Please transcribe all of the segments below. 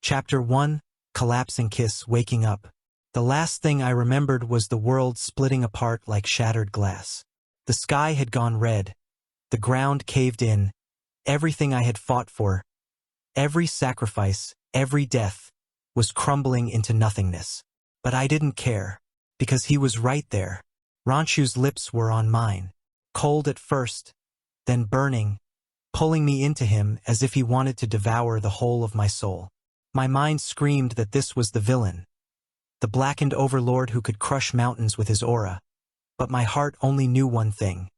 Chapter 1, Collapsing Kiss, Waking Up. The last thing I remembered was the world splitting apart like shattered glass. The sky had gone red. The ground caved in. Everything I had fought for, every sacrifice, every death, was crumbling into nothingness. But I didn't care, because he was right there. Ranxu's lips were on mine, cold at first, then burning, pulling me into him as if he wanted to devour the whole of my soul. My mind screamed that this was the villain, the blackened overlord who could crush mountains with his aura. But my heart only knew one thing.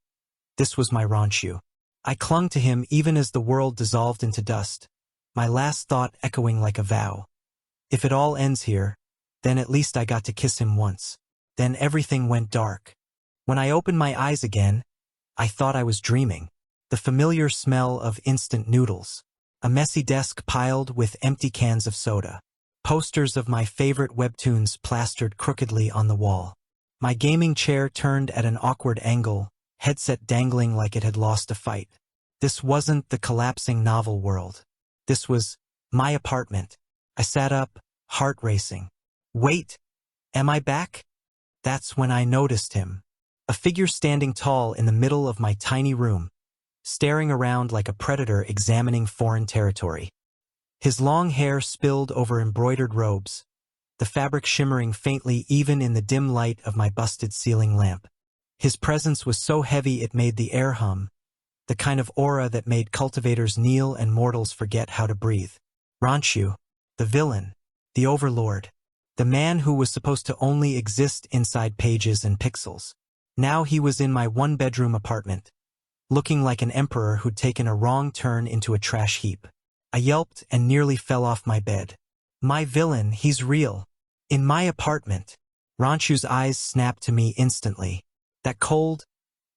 This was my Ranxu. I clung to him even as the world dissolved into dust, my last thought echoing like a vow. If it all ends here, then at least I got to kiss him once. Then everything went dark. When I opened my eyes again, I thought I was dreaming. The familiar smell of instant noodles. A messy desk piled with empty cans of soda. Posters of my favorite webtoons plastered crookedly on the wall. My gaming chair turned at an awkward angle, headset dangling like it had lost a fight. This wasn't the collapsing novel world. This was my apartment. I sat up, heart racing. Wait, am I back? That's when I noticed him. A figure standing tall in the middle of my tiny room, staring around like a predator examining foreign territory. His long hair spilled over embroidered robes, the fabric shimmering faintly even in the dim light of my busted ceiling lamp. His presence was so heavy it made the air hum, the kind of aura that made cultivators kneel and mortals forget how to breathe. Ranxu, the villain, the overlord, the man who was supposed to only exist inside pages and pixels. Now he was in my one-bedroom apartment, looking like an emperor who'd taken a wrong turn into a trash heap. I yelped and nearly fell off my bed. My villain, he's real. In my apartment. Ranxu's eyes snapped to me instantly. That cold,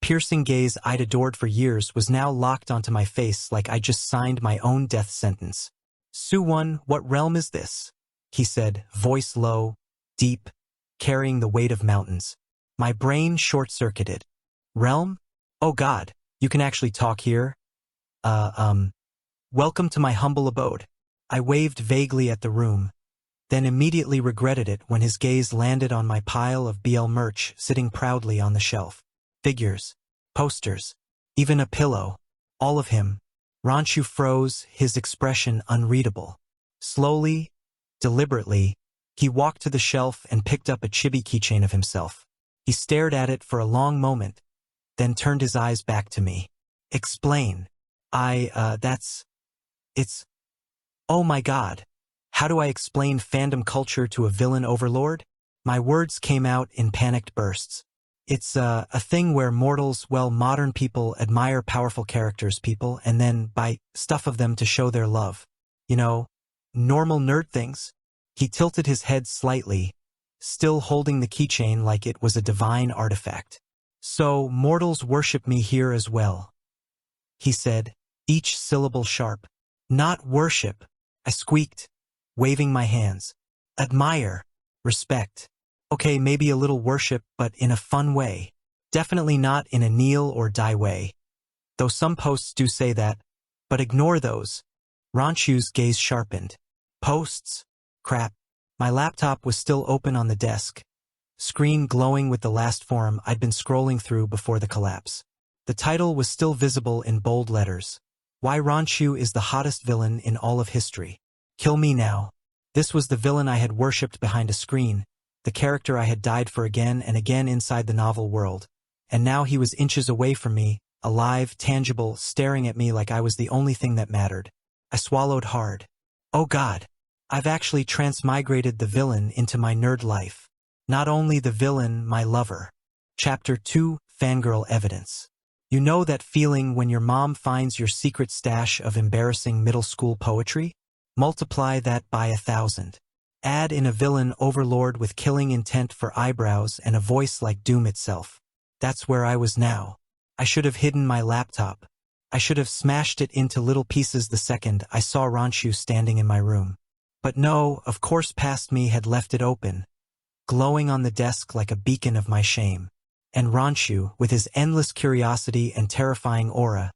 piercing gaze I'd adored for years was now locked onto my face like I just signed my own death sentence. Xu Wen, what realm is this? He said, voice low, deep, carrying the weight of mountains. My brain short-circuited. Realm? Oh God, you can actually talk here? Welcome to my humble abode. I waved vaguely at the room, then immediately regretted it when his gaze landed on my pile of BL merch sitting proudly on the shelf. Figures, posters, even a pillow. All of him. Ranxu froze, his expression unreadable. Slowly, deliberately, he walked to the shelf and picked up a chibi keychain of himself. He stared at it for a long moment, then turned his eyes back to me. Explain. It's... Oh my God. How do I explain fandom culture to a villain overlord? My words came out in panicked bursts. It's a thing where mortals, well, modern people admire powerful characters, and then buy stuff of them to show their love. You know, normal nerd things. He tilted his head slightly, still holding the keychain like it was a divine artifact. So mortals worship me here as well, he said, each syllable sharp. Not worship, I squeaked, waving my hands. Admire, respect. Okay, maybe a little worship, but in a fun way. Definitely not in a kneel or die way. Though some posts do say that, but ignore those. Ranxu's gaze sharpened. Posts? Crap. My laptop was still open on the desk, screen glowing with the last forum I'd been scrolling through before the collapse. The title was still visible in bold letters. Why Ranxu is the hottest villain in all of history. Kill me now. This was the villain I had worshipped behind a screen, the character I had died for again and again inside the novel world. And now he was inches away from me, alive, tangible, staring at me like I was the only thing that mattered. I swallowed hard. Oh God. I've actually transmigrated the villain into my nerd life. Not only the villain, my lover. Chapter 2, Fangirl Evidence. You know that feeling when your mom finds your secret stash of embarrassing middle school poetry? Multiply that by 1,000. Add in a villain overlord with killing intent for eyebrows and a voice like doom itself. That's where I was now. I should have hidden my laptop. I should have smashed it into little pieces the second I saw Ranxu standing in my room. But no, of course past me had left it open, glowing on the desk like a beacon of my shame. And Ranxu, with his endless curiosity and terrifying aura,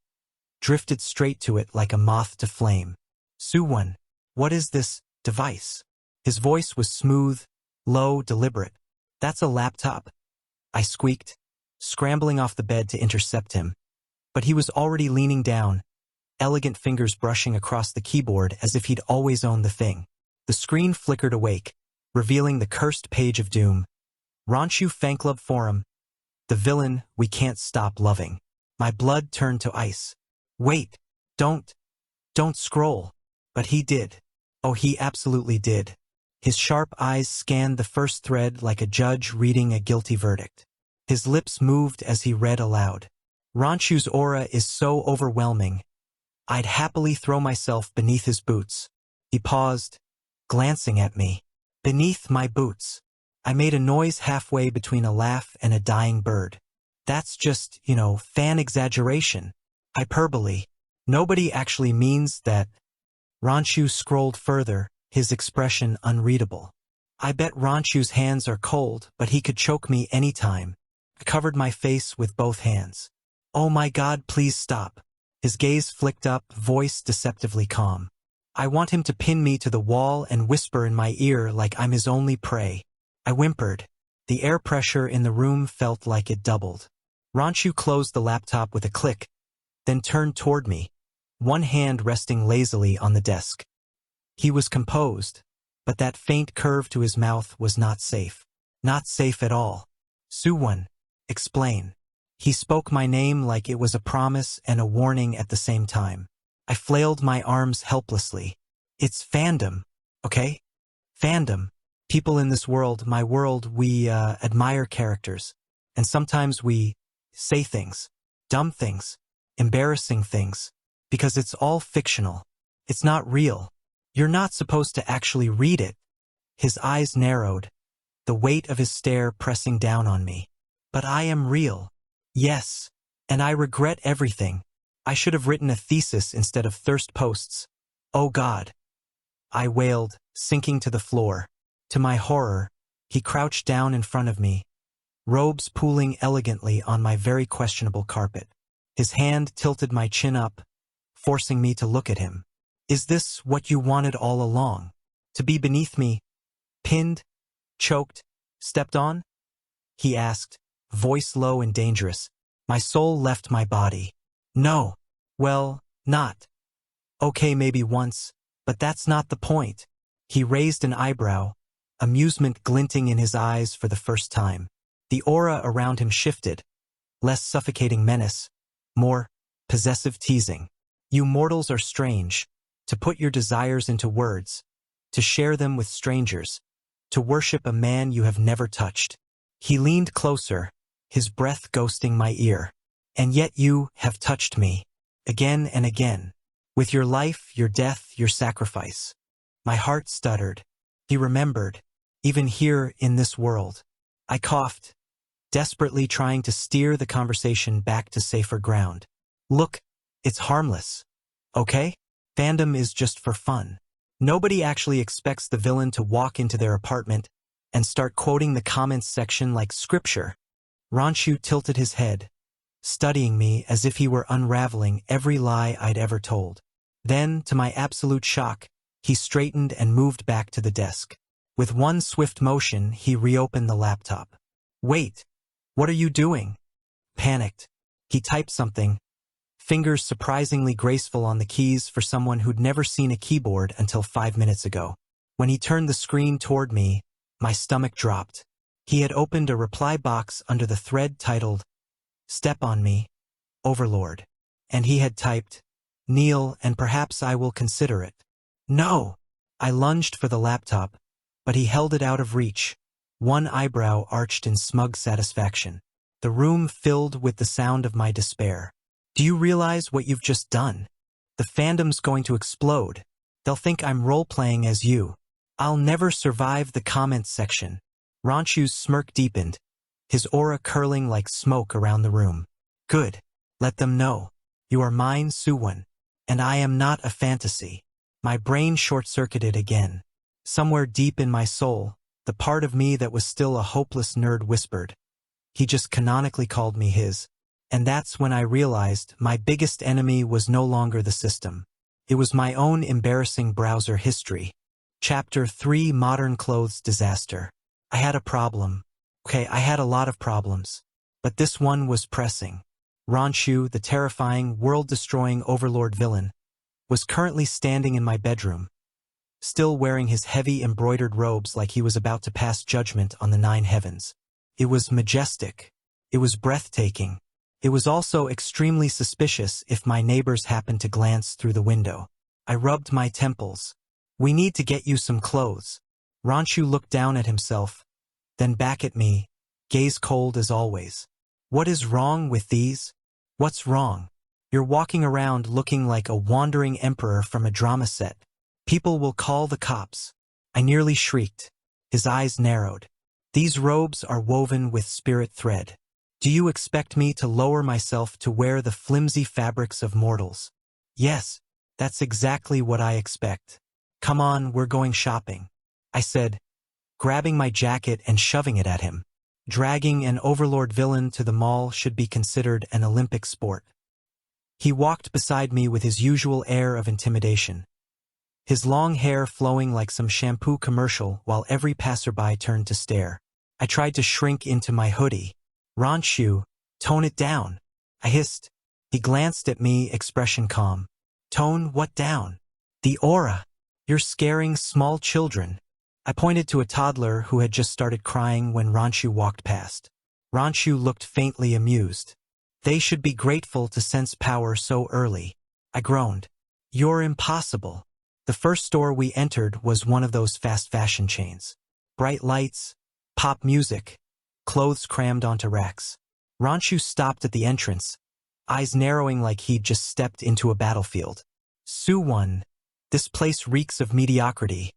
drifted straight to it like a moth to flame. Xu Wen, what is this device. His voice was smooth, low, deliberate. That's a laptop, I squeaked, scrambling off the bed to intercept him. But he was already leaning down, elegant fingers brushing across the keyboard as if he'd always owned the thing. The screen flickered awake, revealing the cursed page of doom. Ranxu Fangclub Forum. The villain we can't stop loving. My blood turned to ice. Wait, don't scroll. But he did. Oh, he absolutely did. His sharp eyes scanned the first thread like a judge reading a guilty verdict. His lips moved as he read aloud. Ranxu's aura is so overwhelming. I'd happily throw myself beneath his boots. He paused, glancing at me. Beneath my boots. I made a noise halfway between a laugh and a dying bird. That's just, fan exaggeration. Hyperbole. Nobody actually means that. Ranxu scrolled further, his expression unreadable. I bet Ranxu's hands are cold, but he could choke me anytime. I covered my face with both hands. Oh my God, please stop. His gaze flicked up, voice deceptively calm. I want him to pin me to the wall and whisper in my ear like I'm his only prey. I whimpered. The air pressure in the room felt like it doubled. Ranxu closed the laptop with a click, then turned toward me, one hand resting lazily on the desk. He was composed, but that faint curve to his mouth was not safe. Not safe at all. Xu Wen, explain. He spoke my name like it was a promise and a warning at the same time. I flailed my arms helplessly. It's fandom, okay? Fandom. People in this world, my world, we admire characters. And sometimes we say things, dumb things, embarrassing things, because it's all fictional. It's not real. You're not supposed to actually read it. His eyes narrowed, the weight of his stare pressing down on me. But I am real. Yes. And I regret everything. I should have written a thesis instead of thirst posts. Oh God. I wailed, sinking to the floor. To my horror, he crouched down in front of me, robes pooling elegantly on my very questionable carpet. His hand tilted my chin up, forcing me to look at him. Is this what you wanted all along? To be beneath me, pinned, choked, stepped on? He asked, voice low and dangerous. My soul left my body. No. Well, not. Okay, maybe once, but that's not the point. He raised an eyebrow, amusement glinting in his eyes for the first time. The aura around him shifted, less suffocating menace, more possessive teasing. You mortals are strange, to put your desires into words, to share them with strangers, to worship a man you have never touched. He leaned closer, his breath ghosting my ear. And yet you have touched me, again and again, with your life, your death, your sacrifice. My heart stuttered. He remembered, even here in this world. I coughed, desperately trying to steer the conversation back to safer ground. Look, it's harmless, okay? Fandom is just for fun. Nobody actually expects the villain to walk into their apartment and start quoting the comments section like scripture. Ranxu tilted his head, studying me as if he were unraveling every lie I'd ever told. Then, to my absolute shock, he straightened and moved back to the desk. With one swift motion, he reopened the laptop. Wait, what are you doing? Panicked. He typed something, fingers surprisingly graceful on the keys for someone who'd never seen a keyboard until 5 minutes ago. When he turned the screen toward me, my stomach dropped. He had opened a reply box under the thread titled, Step on Me, Overlord. And he had typed, Kneel and perhaps I will consider it. No! I lunged for the laptop, but he held it out of reach, one eyebrow arched in smug satisfaction. The room filled with the sound of my despair. Do you realize what you've just done? The fandom's going to explode. They'll think I'm role-playing as you. I'll never survive the comments section. Ranxu's smirk deepened, his aura curling like smoke around the room. Good. Let them know. You are mine, Xu Wen. And I am not a fantasy. My brain short-circuited again. Somewhere deep in my soul, the part of me that was still a hopeless nerd whispered. He just canonically called me his. And that's when I realized my biggest enemy was no longer the system. It was my own embarrassing browser history. Chapter 3 Modern Clothes Disaster. I had a problem. Okay, I had a lot of problems. But this one was pressing. Ranxu, the terrifying, world-destroying overlord villain, was currently standing in my bedroom, still wearing his heavy embroidered robes like he was about to pass judgment on the 9 heavens. It was majestic. It was breathtaking. It was also extremely suspicious if my neighbors happened to glance through the window. I rubbed my temples. "We need to get you some clothes." Ranxu looked down at himself, then back at me, gaze cold as always. "What is wrong with these?" "What's wrong? You're walking around looking like a wandering emperor from a drama set. People will call the cops." I nearly shrieked. His eyes narrowed. "These robes are woven with spirit thread. Do you expect me to lower myself to wear the flimsy fabrics of mortals?" "Yes, that's exactly what I expect." "Come on, we're going shopping," I said, grabbing my jacket and shoving it at him. Dragging an overlord villain to the mall should be considered an Olympic sport. He walked beside me with his usual air of intimidation, his long hair flowing like some shampoo commercial while every passerby turned to stare. I tried to shrink into my hoodie. "Ranxu, tone it down," I hissed. He glanced at me, expression calm. "Tone what down?" "The aura. You're scaring small children." I pointed to a toddler who had just started crying when Ranxu walked past. Ranxu looked faintly amused. "They should be grateful to sense power so early." I groaned. "You're impossible." The first store we entered was one of those fast fashion chains. Bright lights, pop music, clothes crammed onto racks. Ranxu stopped at the entrance, eyes narrowing like he'd just stepped into a battlefield. "Xu Wen, this place reeks of mediocrity,"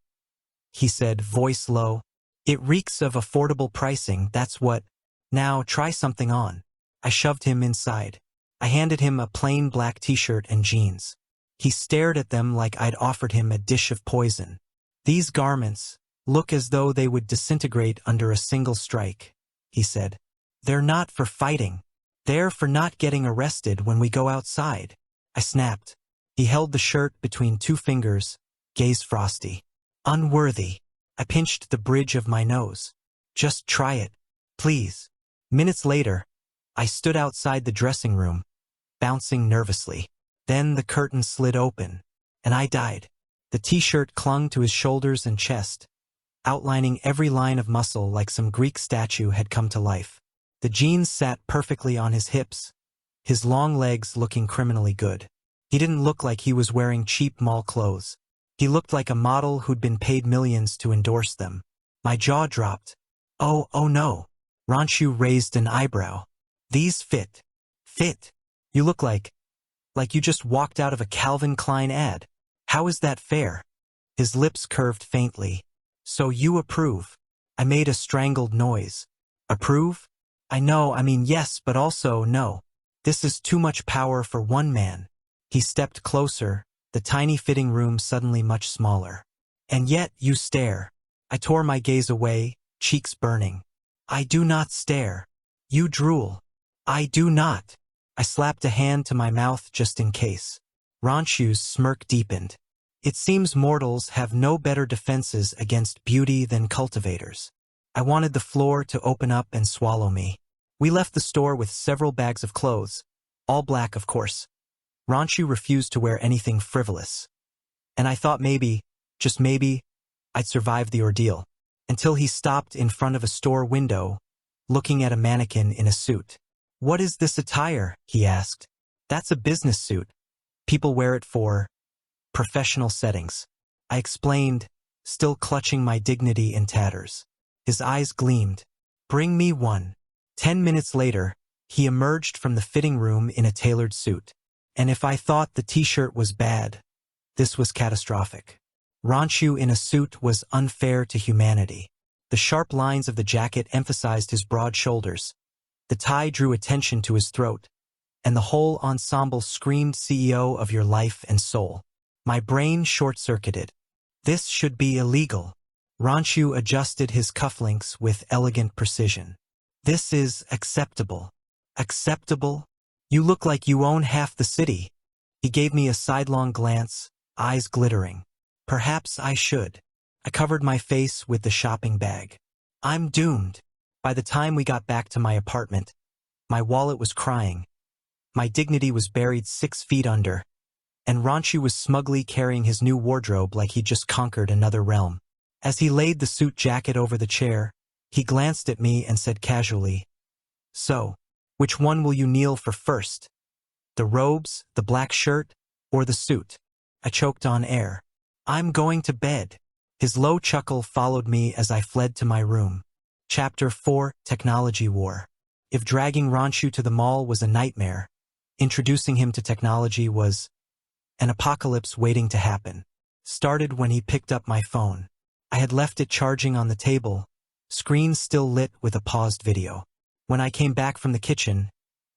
he said, voice low. "It reeks of affordable pricing, that's what. Now try something on." I shoved him inside. I handed him a plain black t-shirt and jeans. He stared at them like I'd offered him a dish of poison. "These garments look as though they would disintegrate under a single strike," he said. "They're not for fighting. They're for not getting arrested when we go outside." I snapped. He held the shirt between 2 fingers, gaze frosty. "Unworthy." I pinched the bridge of my nose. "Just try it, please." Minutes later, I stood outside the dressing room, bouncing nervously. Then the curtain slid open, and I died. The t-shirt clung to his shoulders and chest, outlining every line of muscle like some Greek statue had come to life. The jeans sat perfectly on his hips, his long legs looking criminally good. He didn't look like he was wearing cheap mall clothes. He looked like a model who'd been paid millions to endorse them. My jaw dropped. Oh no." Ranxu raised an eyebrow. "These fit. Fit. You look like you just walked out of a Calvin Klein ad. How is that fair?" His lips curved faintly. "So you approve?" I made a strangled noise. "Approve? I mean yes, but also no. This is too much power for one man." He stepped closer, the tiny fitting room suddenly much smaller. "And yet you stare." I tore my gaze away, cheeks burning. "I do not stare. You drool." "I do not." I slapped a hand to my mouth just in case. Ranxu's smirk deepened. "It seems mortals have no better defenses against beauty than cultivators." I wanted the floor to open up and swallow me. We left the store with several bags of clothes, all black of course. Ranxu refused to wear anything frivolous. And I thought maybe, just maybe, I'd survive the ordeal. Until he stopped in front of a store window, looking at a mannequin in a suit. "What is this attire?" he asked. "That's a business suit. People wear it for professional settings." I explained, still clutching my dignity in tatters. His eyes gleamed. "Bring me one." 10 minutes later, he emerged from the fitting room in a tailored suit. And if I thought the t-shirt was bad, this was catastrophic. Ranxu in a suit was unfair to humanity. The sharp lines of the jacket emphasized his broad shoulders. The tie drew attention to his throat, and the whole ensemble screamed CEO of your life and soul. My brain short-circuited. This should be illegal. Ranxu adjusted his cufflinks with elegant precision. "This is acceptable." "Acceptable? You look like you own half the city." He gave me a sidelong glance, eyes glittering. "Perhaps I should." I covered my face with the shopping bag. I'm doomed. By the time we got back to my apartment, my wallet was crying. My dignity was buried 6 feet under, and Ranxu was smugly carrying his new wardrobe like he'd just conquered another realm. As he laid the suit jacket over the chair, he glanced at me and said casually, "So, which one will you kneel for first? The robes, the black shirt, or the suit?" I choked on air. "I'm going to bed." His low chuckle followed me as I fled to my room. Chapter 4: Technology War. If dragging Ranxu to the mall was a nightmare, introducing him to technology was an apocalypse waiting to happen. Started when he picked up my phone. I had left it charging on the table, screen still lit with a paused video. When I came back from the kitchen,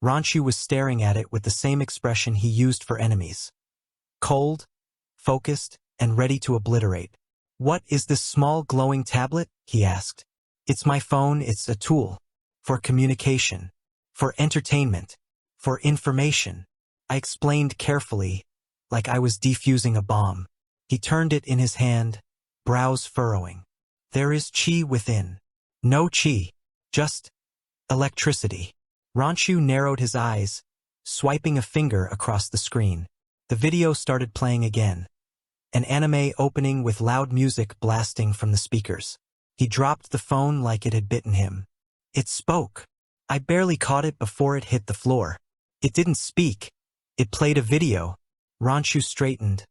Ranxu was staring at it with the same expression he used for enemies. Cold, focused, and ready to obliterate. "What is this small glowing tablet?" he asked. "It's my phone. It's a tool. For communication. For entertainment. For information." I explained carefully, like I was defusing a bomb. He turned it in his hand, brows furrowing. "There is chi within." "No chi. Just electricity." Ranxu narrowed his eyes, swiping a finger across the screen. The video started playing again. An anime opening with loud music blasting from the speakers. He dropped the phone like it had bitten him. It spoke. I barely caught it before it hit the floor. It didn't speak. It played a video. Ranxu straightened,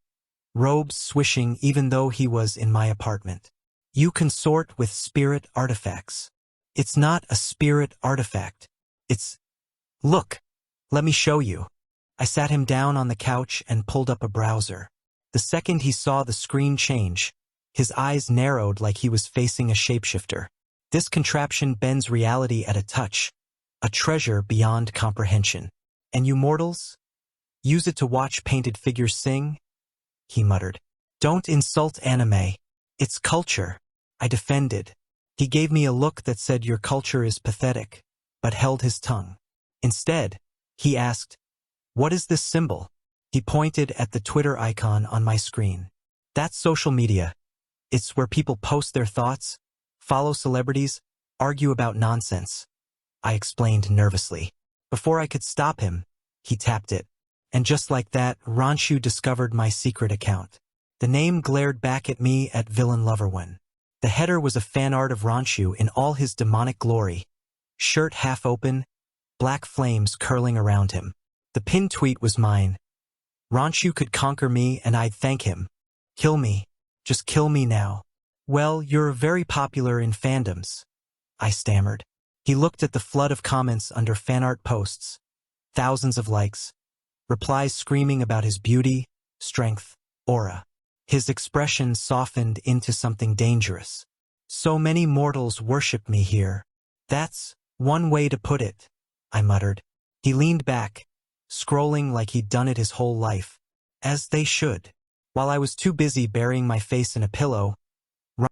robes swishing even though he was in my apartment. "You consort with spirit artifacts." "It's not a spirit artifact. It's... Look, let me show you." I sat him down on the couch and pulled up a browser. The second he saw the screen change, his eyes narrowed like he was facing a shapeshifter. This contraption bends reality at a touch, a treasure beyond comprehension. "And you mortals? Use it to watch painted figures sing?" he muttered. "Don't insult anime. It's culture." I defended. He gave me a look that said your culture is pathetic, but held his tongue. Instead, he asked, "What is this symbol?" He pointed at the Twitter icon on my screen. "That's social media. It's where people post their thoughts, follow celebrities, argue about nonsense," I explained nervously. Before I could stop him, he tapped it. And just like that, Ranxu discovered my secret account. The name glared back at me at Villainous. The header was a fan art of Ranxu in all his demonic glory, shirt half open, black flames curling around him. The pinned tweet was mine. "Ranxu could conquer me and I'd thank him. Kill me. Just kill me now." "Well, you're very popular in fandoms," I stammered. He looked at the flood of comments under fan art posts. Thousands of likes. Replies screaming about his beauty, strength, aura. His expression softened into something dangerous. "So many mortals worship me here." "That's one way to put it," I muttered. He leaned back, scrolling like he'd done it his whole life. As they should. While I was too busy burying my face in a pillow.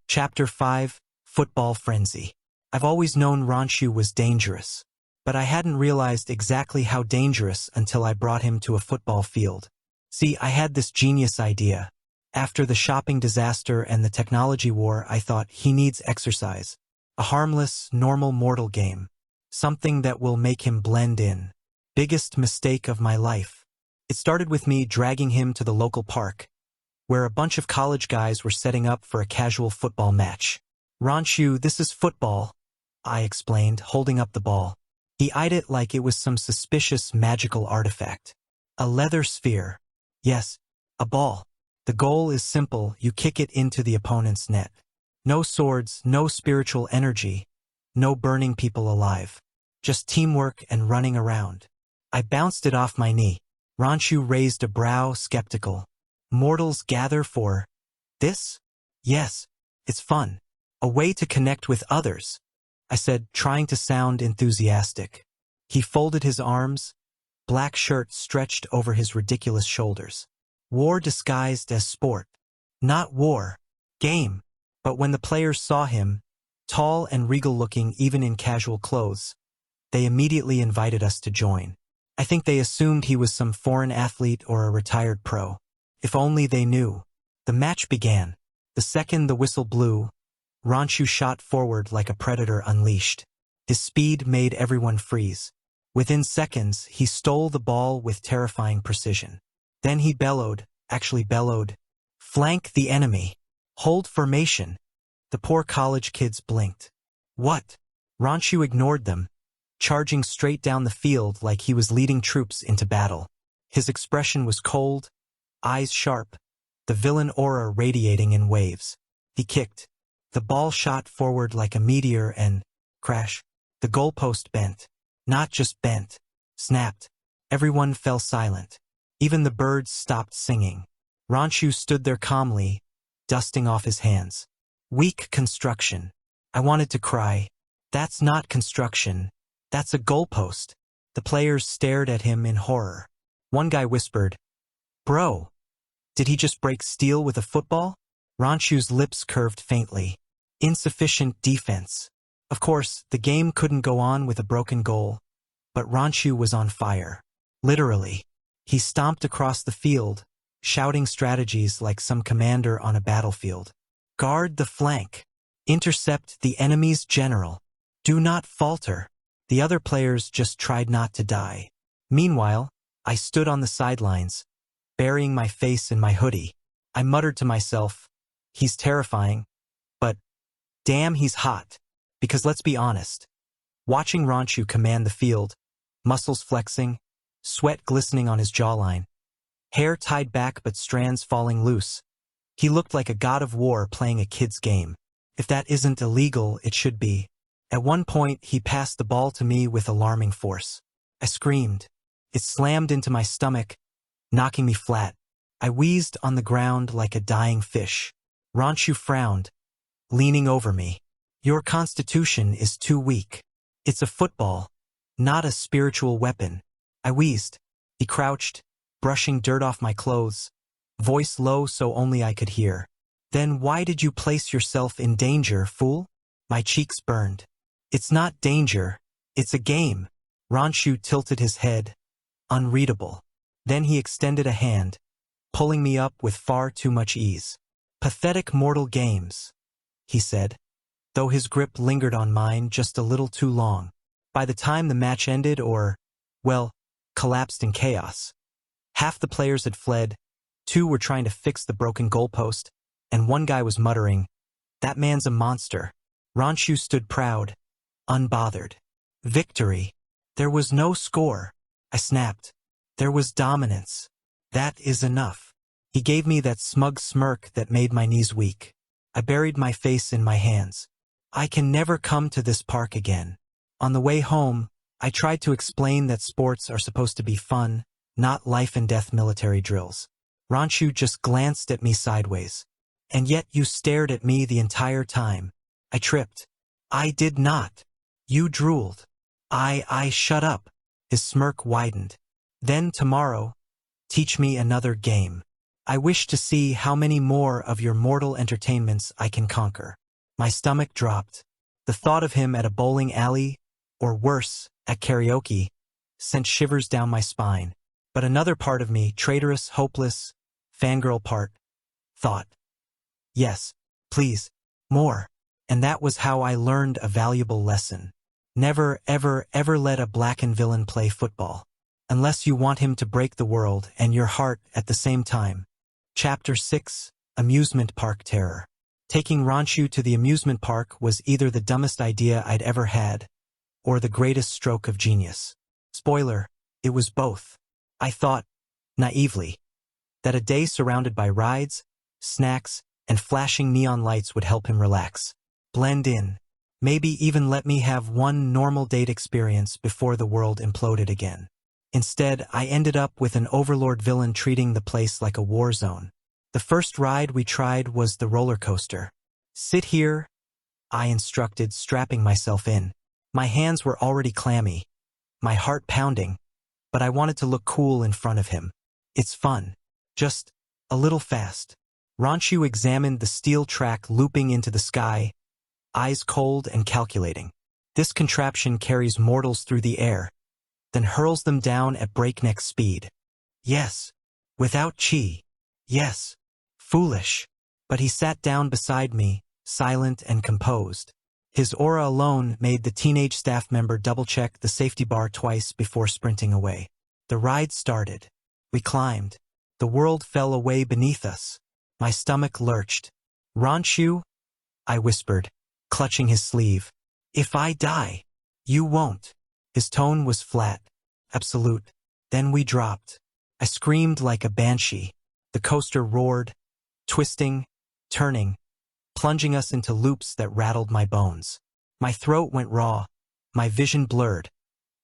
Chapter 5: Football Frenzy. I've always known Ranxu was dangerous, but I hadn't realized exactly how dangerous until I brought him to a football field. See, I had this genius idea. After the shopping disaster and the technology war, I thought he needs exercise. A harmless, normal mortal game. Something that will make him blend in. Biggest mistake of my life. It started with me dragging him to the local park, where a bunch of college guys were setting up for a casual football match. "Ranxu, this is football," I explained, holding up the ball. He eyed it like it was some suspicious magical artifact. "A leather sphere." "Yes, a ball. The goal is simple, you kick it into the opponent's net. No swords, no spiritual energy, no burning people alive. Just teamwork and running around." I bounced it off my knee. Ranxu raised a brow, skeptical. "Mortals gather for this?" "Yes, it's fun. A way to connect with others," I said, trying to sound enthusiastic. He folded his arms, black shirt stretched over his ridiculous shoulders. "War disguised as sport. Not war. Game." But when the players saw him, tall and regal-looking even in casual clothes, they immediately invited us to join. I think they assumed he was some foreign athlete or a retired pro. If only they knew. The match began. The second the whistle blew, Ranxu shot forward like a predator unleashed. His speed made everyone freeze. Within seconds, he stole the ball with terrifying precision. Then he actually bellowed, "Flank the enemy! Hold formation!" The poor college kids blinked. What? Ranxu ignored them, charging straight down the field like he was leading troops into battle. His expression was cold, eyes sharp, the villain aura radiating in waves. He kicked. The ball shot forward like a meteor and, crash, the goalpost bent. Not just bent, snapped. Everyone fell silent. Even the birds stopped singing. Ranxu stood there calmly, dusting off his hands. Weak construction. I wanted to cry. That's not construction. That's a goalpost. The players stared at him in horror. One guy whispered, "Bro, did he just break steel with a football?" Ranxu's lips curved faintly. Insufficient defense. Of course, the game couldn't go on with a broken goal, but Ranxu was on fire. Literally. He stomped across the field, shouting strategies like some commander on a battlefield. Guard the flank. Intercept the enemy's general. Do not falter. The other players just tried not to die. Meanwhile, I stood on the sidelines, burying my face in my hoodie. I muttered to myself, he's terrifying, but damn, he's hot. Because let's be honest, watching Ranxu command the field, muscles flexing, sweat glistening on his jawline, hair tied back but strands falling loose, he looked like a god of war playing a kid's game. If that isn't illegal, it should be. At one point, he passed the ball to me with alarming force. I screamed. It slammed into my stomach, knocking me flat. I wheezed on the ground like a dying fish. Ranxu frowned, leaning over me. Your constitution is too weak. It's a football, not a spiritual weapon. I wheezed. He crouched, brushing dirt off my clothes, voice low so only I could hear. Then why did you place yourself in danger, fool? My cheeks burned. It's not danger, it's a game. Ranxu tilted his head, unreadable. Then he extended a hand, pulling me up with far too much ease. Pathetic mortal games, he said, though his grip lingered on mine just a little too long. By the time the match ended collapsed in chaos. Half the players had fled, 2 were trying to fix the broken goalpost, and one guy was muttering, "That man's a monster." Ranxu stood proud, unbothered. Victory. There was no score. I snapped. There was dominance. That is enough. He gave me that smug smirk that made my knees weak. I buried my face in my hands. I can never come to this park again. On the way home, I tried to explain that sports are supposed to be fun, not life-and-death military drills. Ranxu just glanced at me sideways. And yet you stared at me the entire time. I tripped. I did not. You drooled. I shut up. His smirk widened. Then tomorrow, teach me another game. I wish to see how many more of your mortal entertainments I can conquer. My stomach dropped. The thought of him at a bowling alley, or worse, at karaoke, sent shivers down my spine. But another part of me, traitorous, hopeless, fangirl part, thought, yes, please, more. And that was how I learned a valuable lesson. Never, ever, ever let a blackened villain play football. Unless you want him to break the world and your heart at the same time. Chapter 6, Amusement Park Terror. Taking Ranxu to the amusement park was either the dumbest idea I'd ever had, or the greatest stroke of genius. Spoiler, it was both. I thought, naively, that a day surrounded by rides, snacks, and flashing neon lights would help him relax, blend in, maybe even let me have one normal date experience before the world imploded again. Instead, I ended up with an overlord villain treating the place like a war zone. The first ride we tried was the roller coaster. Sit here, I instructed, strapping myself in. My hands were already clammy, my heart pounding, but I wanted to look cool in front of him. It's fun. Just a little fast. Ranxu examined the steel track looping into the sky, eyes cold and calculating. This contraption carries mortals through the air, then hurls them down at breakneck speed. Yes. Without chi. Yes. Foolish. But he sat down beside me, silent and composed. His aura alone made the teenage staff member double-check the safety bar twice before sprinting away. The ride started. We climbed. The world fell away beneath us. My stomach lurched. "Ranxu?" I whispered, clutching his sleeve. "If I die, you won't." His tone was flat, absolute. Then we dropped. I screamed like a banshee. The coaster roared, twisting, turning, plunging us into loops that rattled my bones. My throat went raw, my vision blurred.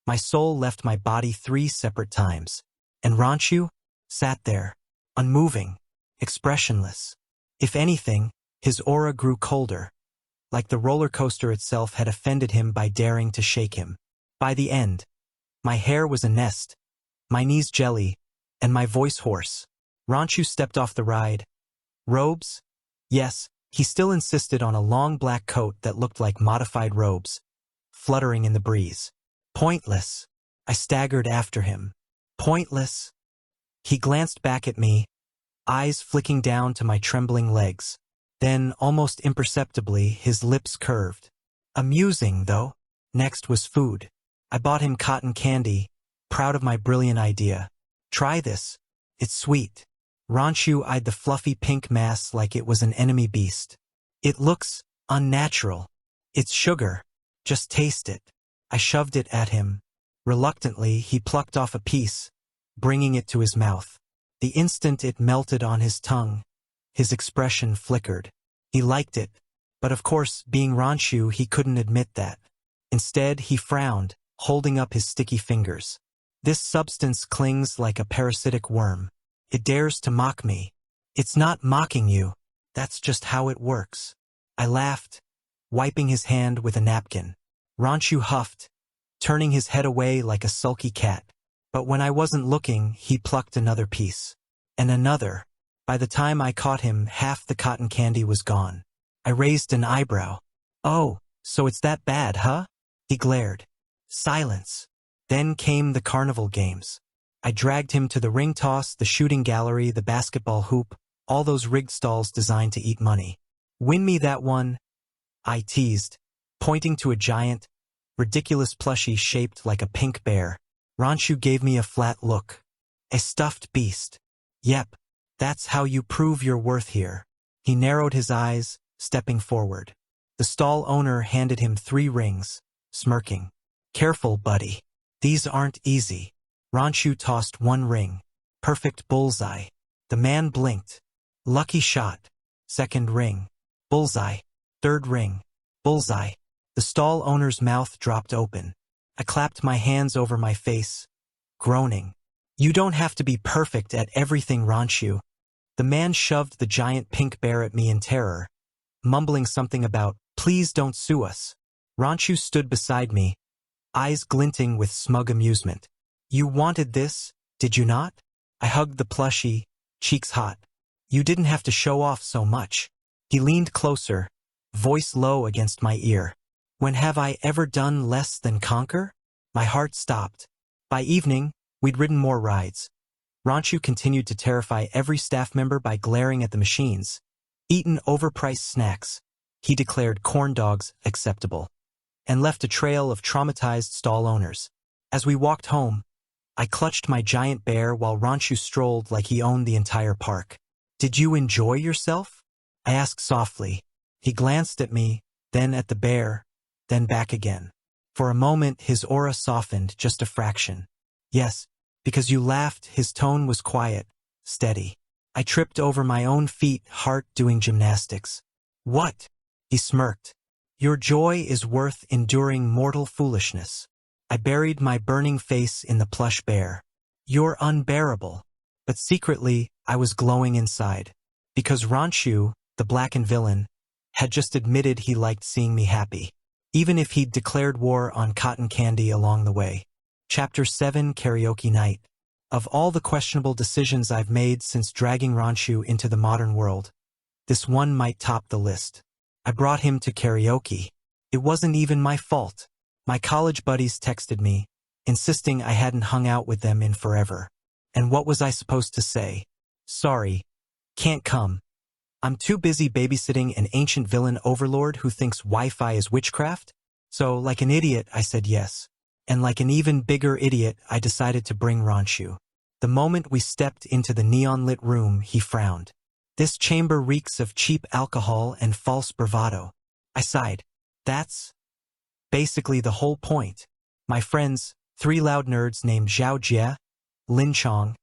My soul left my body 3 separate times. And Ranxu sat there, unmoving, expressionless. If anything, his aura grew colder, like the roller coaster itself had offended him by daring to shake him. By the end, my hair was a nest, my knees jelly, and my voice hoarse. Ranxu stepped off the ride. Robes? Yes, he still insisted on a long black coat that looked like modified robes, fluttering in the breeze. Pointless. I staggered after him. Pointless. He glanced back at me, eyes flicking down to my trembling legs. Then, almost imperceptibly, his lips curved. Amusing, though. Next was food. I bought him cotton candy, proud of my brilliant idea. Try this. It's sweet. Ranxu eyed the fluffy pink mass like it was an enemy beast. It looks unnatural. It's sugar. Just taste it. I shoved it at him. Reluctantly, he plucked off a piece, bringing it to his mouth. The instant it melted on his tongue, his expression flickered. He liked it, but of course, being Ranxu, he couldn't admit that. Instead, he frowned, holding up his sticky fingers. This substance clings like a parasitic worm. It dares to mock me. It's not mocking you. That's just how it works. I laughed, wiping his hand with a napkin. Ranxu huffed, turning his head away like a sulky cat. But when I wasn't looking, he plucked another piece. And another. By the time I caught him, half the cotton candy was gone. I raised an eyebrow. "Oh, so it's that bad, huh?" He glared. Silence. Then came the carnival games. I dragged him to the ring toss, the shooting gallery, the basketball hoop, all those rigged stalls designed to eat money. "Win me that one," I teased, pointing to a giant, ridiculous plushie shaped like a pink bear. Ranxu gave me a flat look. "A stuffed beast." "Yep, that's how you prove your worth here." He narrowed his eyes, stepping forward. The stall owner handed him 3 rings, smirking. "Careful, buddy. These aren't easy." Ranxu tossed 1 ring. Perfect bullseye. The man blinked. Lucky shot. 2nd ring. Bullseye. 3rd ring. Bullseye. The stall owner's mouth dropped open. I clapped my hands over my face, groaning. "You don't have to be perfect at everything, Ranxu." The man shoved the giant pink bear at me in terror, mumbling something about, "Please don't sue us." Ranxu stood beside me, eyes glinting with smug amusement. "You wanted this, did you not?" I hugged the plushie, cheeks hot. "You didn't have to show off so much." He leaned closer, voice low against my ear. "When have I ever done less than conquer?" My heart stopped. By evening, we'd ridden more rides. Ranxu continued to terrify every staff member by glaring at the machines. Eaten overpriced snacks. He declared corn dogs acceptable. And left a trail of traumatized stall owners. As we walked home, I clutched my giant bear while Ranxu strolled like he owned the entire park. "Did you enjoy yourself?" I asked softly. He glanced at me, then at the bear, then back again. For a moment, his aura softened just a fraction. "Yes, because you laughed." His tone was quiet, steady. I tripped over my own feet, heart doing gymnastics. "What?" He smirked. "Your joy is worth enduring mortal foolishness." I buried my burning face in the plush bear. "You're unbearable." But secretly, I was glowing inside. Because Ranxu, the blackened villain, had just admitted he liked seeing me happy, even if he'd declared war on cotton candy along the way. Chapter 7, Karaoke Night. Of all the questionable decisions I've made since dragging Ranxu into the modern world, this one might top the list. I brought him to karaoke. It wasn't even my fault. My college buddies texted me, insisting I hadn't hung out with them in forever. And what was I supposed to say? "Sorry, can't come." I'm too busy babysitting an ancient villain overlord who thinks Wi-Fi is witchcraft? So, like an idiot, I said yes. And like an even bigger idiot, I decided to bring Ranxu. The moment we stepped into the neon-lit room, he frowned. This chamber reeks of cheap alcohol and false bravado. I sighed. That's basically the whole point. My friends, 3 loud nerds named Zhao Jie, Lin Chong,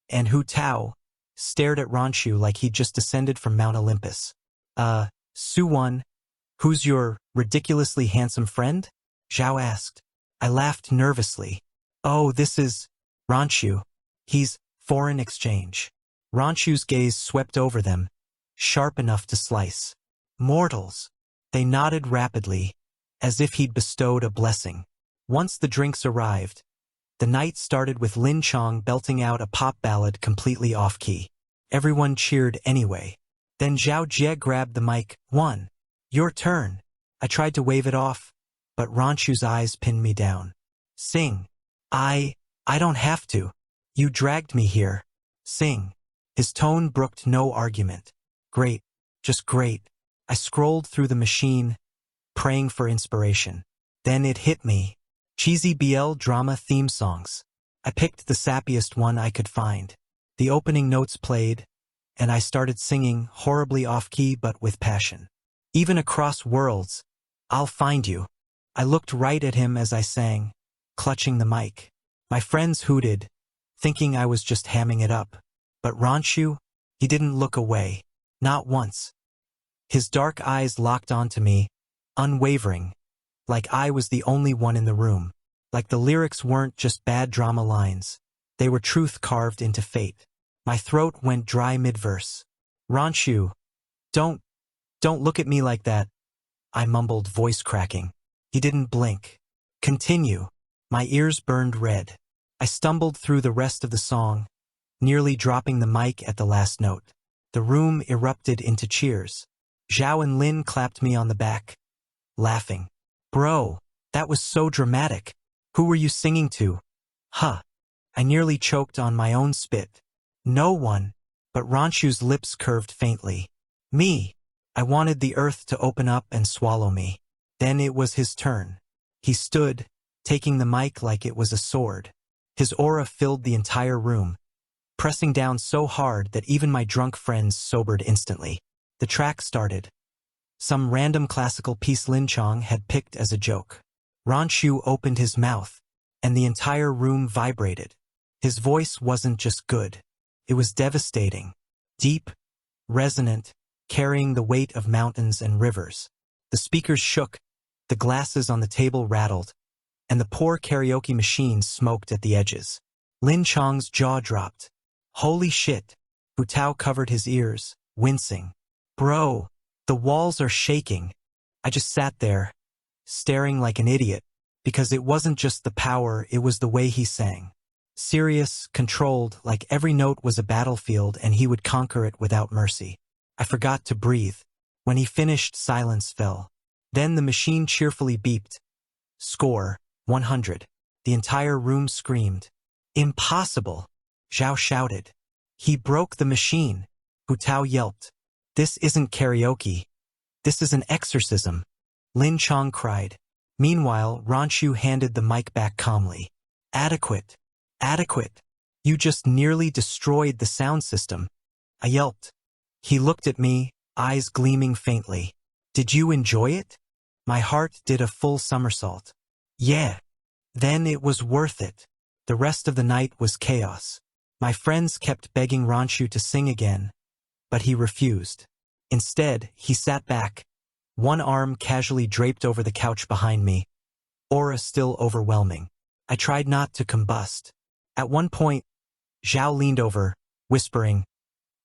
and Hu Tao, stared at Ranxu like he'd just descended from Mount Olympus. Xu Wen, who's your ridiculously handsome friend? Zhao asked. I laughed nervously. Oh, this is Ranxu. He's foreign exchange. Ranxu's gaze swept over them, sharp enough to slice. Mortals. They nodded rapidly, as if he'd bestowed a blessing. Once the drinks arrived, the night started with Lin Chong belting out a pop ballad completely off-key. Everyone cheered anyway. Then Zhao Jie grabbed the mic. One. Your turn. I tried to wave it off, but Ranxu's eyes pinned me down. Sing. I don't have to. You dragged me here. Sing. His tone brooked no argument. Great. Just great. I scrolled through the machine, praying for inspiration. Then it hit me. Cheesy BL drama theme songs. I picked the sappiest one I could find. The opening notes played, and I started singing, horribly off-key but with passion. Even across worlds, I'll find you. I looked right at him as I sang, clutching the mic. My friends hooted, thinking I was just hamming it up. But Ranxu, he didn't look away. Not once. His dark eyes locked onto me, unwavering, like I was the only one in the room. Like the lyrics weren't just bad drama lines. They were truth carved into fate. My throat went dry mid-verse. Ranxu, don't look at me like that, I mumbled, voice cracking. He didn't blink. Continue. My ears burned red. I stumbled through the rest of the song, nearly dropping the mic at the last note. The room erupted into cheers. Zhao and Lin clapped me on the back, laughing. Bro, that was so dramatic. Who were you singing to? Huh. I nearly choked on my own spit. No one, but Ranxu's lips curved faintly. Me. I wanted the earth to open up and swallow me. Then it was his turn. He stood, taking the mic like it was a sword. His aura filled the entire room, pressing down so hard that even my drunk friends sobered instantly. The track started. Some random classical piece Lin Chong had picked as a joke. Ranxu opened his mouth, and the entire room vibrated. His voice wasn't just good. It was devastating. Deep, resonant, carrying the weight of mountains and rivers. The speakers shook, the glasses on the table rattled, and the poor karaoke machine smoked at the edges. Lin Chong's jaw dropped. Holy shit. Hu Tao covered his ears, wincing. Bro, the walls are shaking. I just sat there, staring like an idiot, because it wasn't just the power, it was the way he sang. Serious, controlled, like every note was a battlefield and he would conquer it without mercy. I forgot to breathe. When he finished, silence fell. Then the machine cheerfully beeped. Score, 100. The entire room screamed. Impossible! Zhao shouted. He broke the machine. Hu Tao yelped. This isn't karaoke. This is an exorcism. Lin Chong cried. Meanwhile, Ranxu handed the mic back calmly. Adequate. Adequate. You just nearly destroyed the sound system. I yelped. He looked at me, eyes gleaming faintly. Did you enjoy it? My heart did a full somersault. Yeah. Then it was worth it. The rest of the night was chaos. My friends kept begging Ranxu to sing again, but he refused. Instead, he sat back, one arm casually draped over the couch behind me, aura still overwhelming. I tried not to combust. At one point, Zhao leaned over, whispering,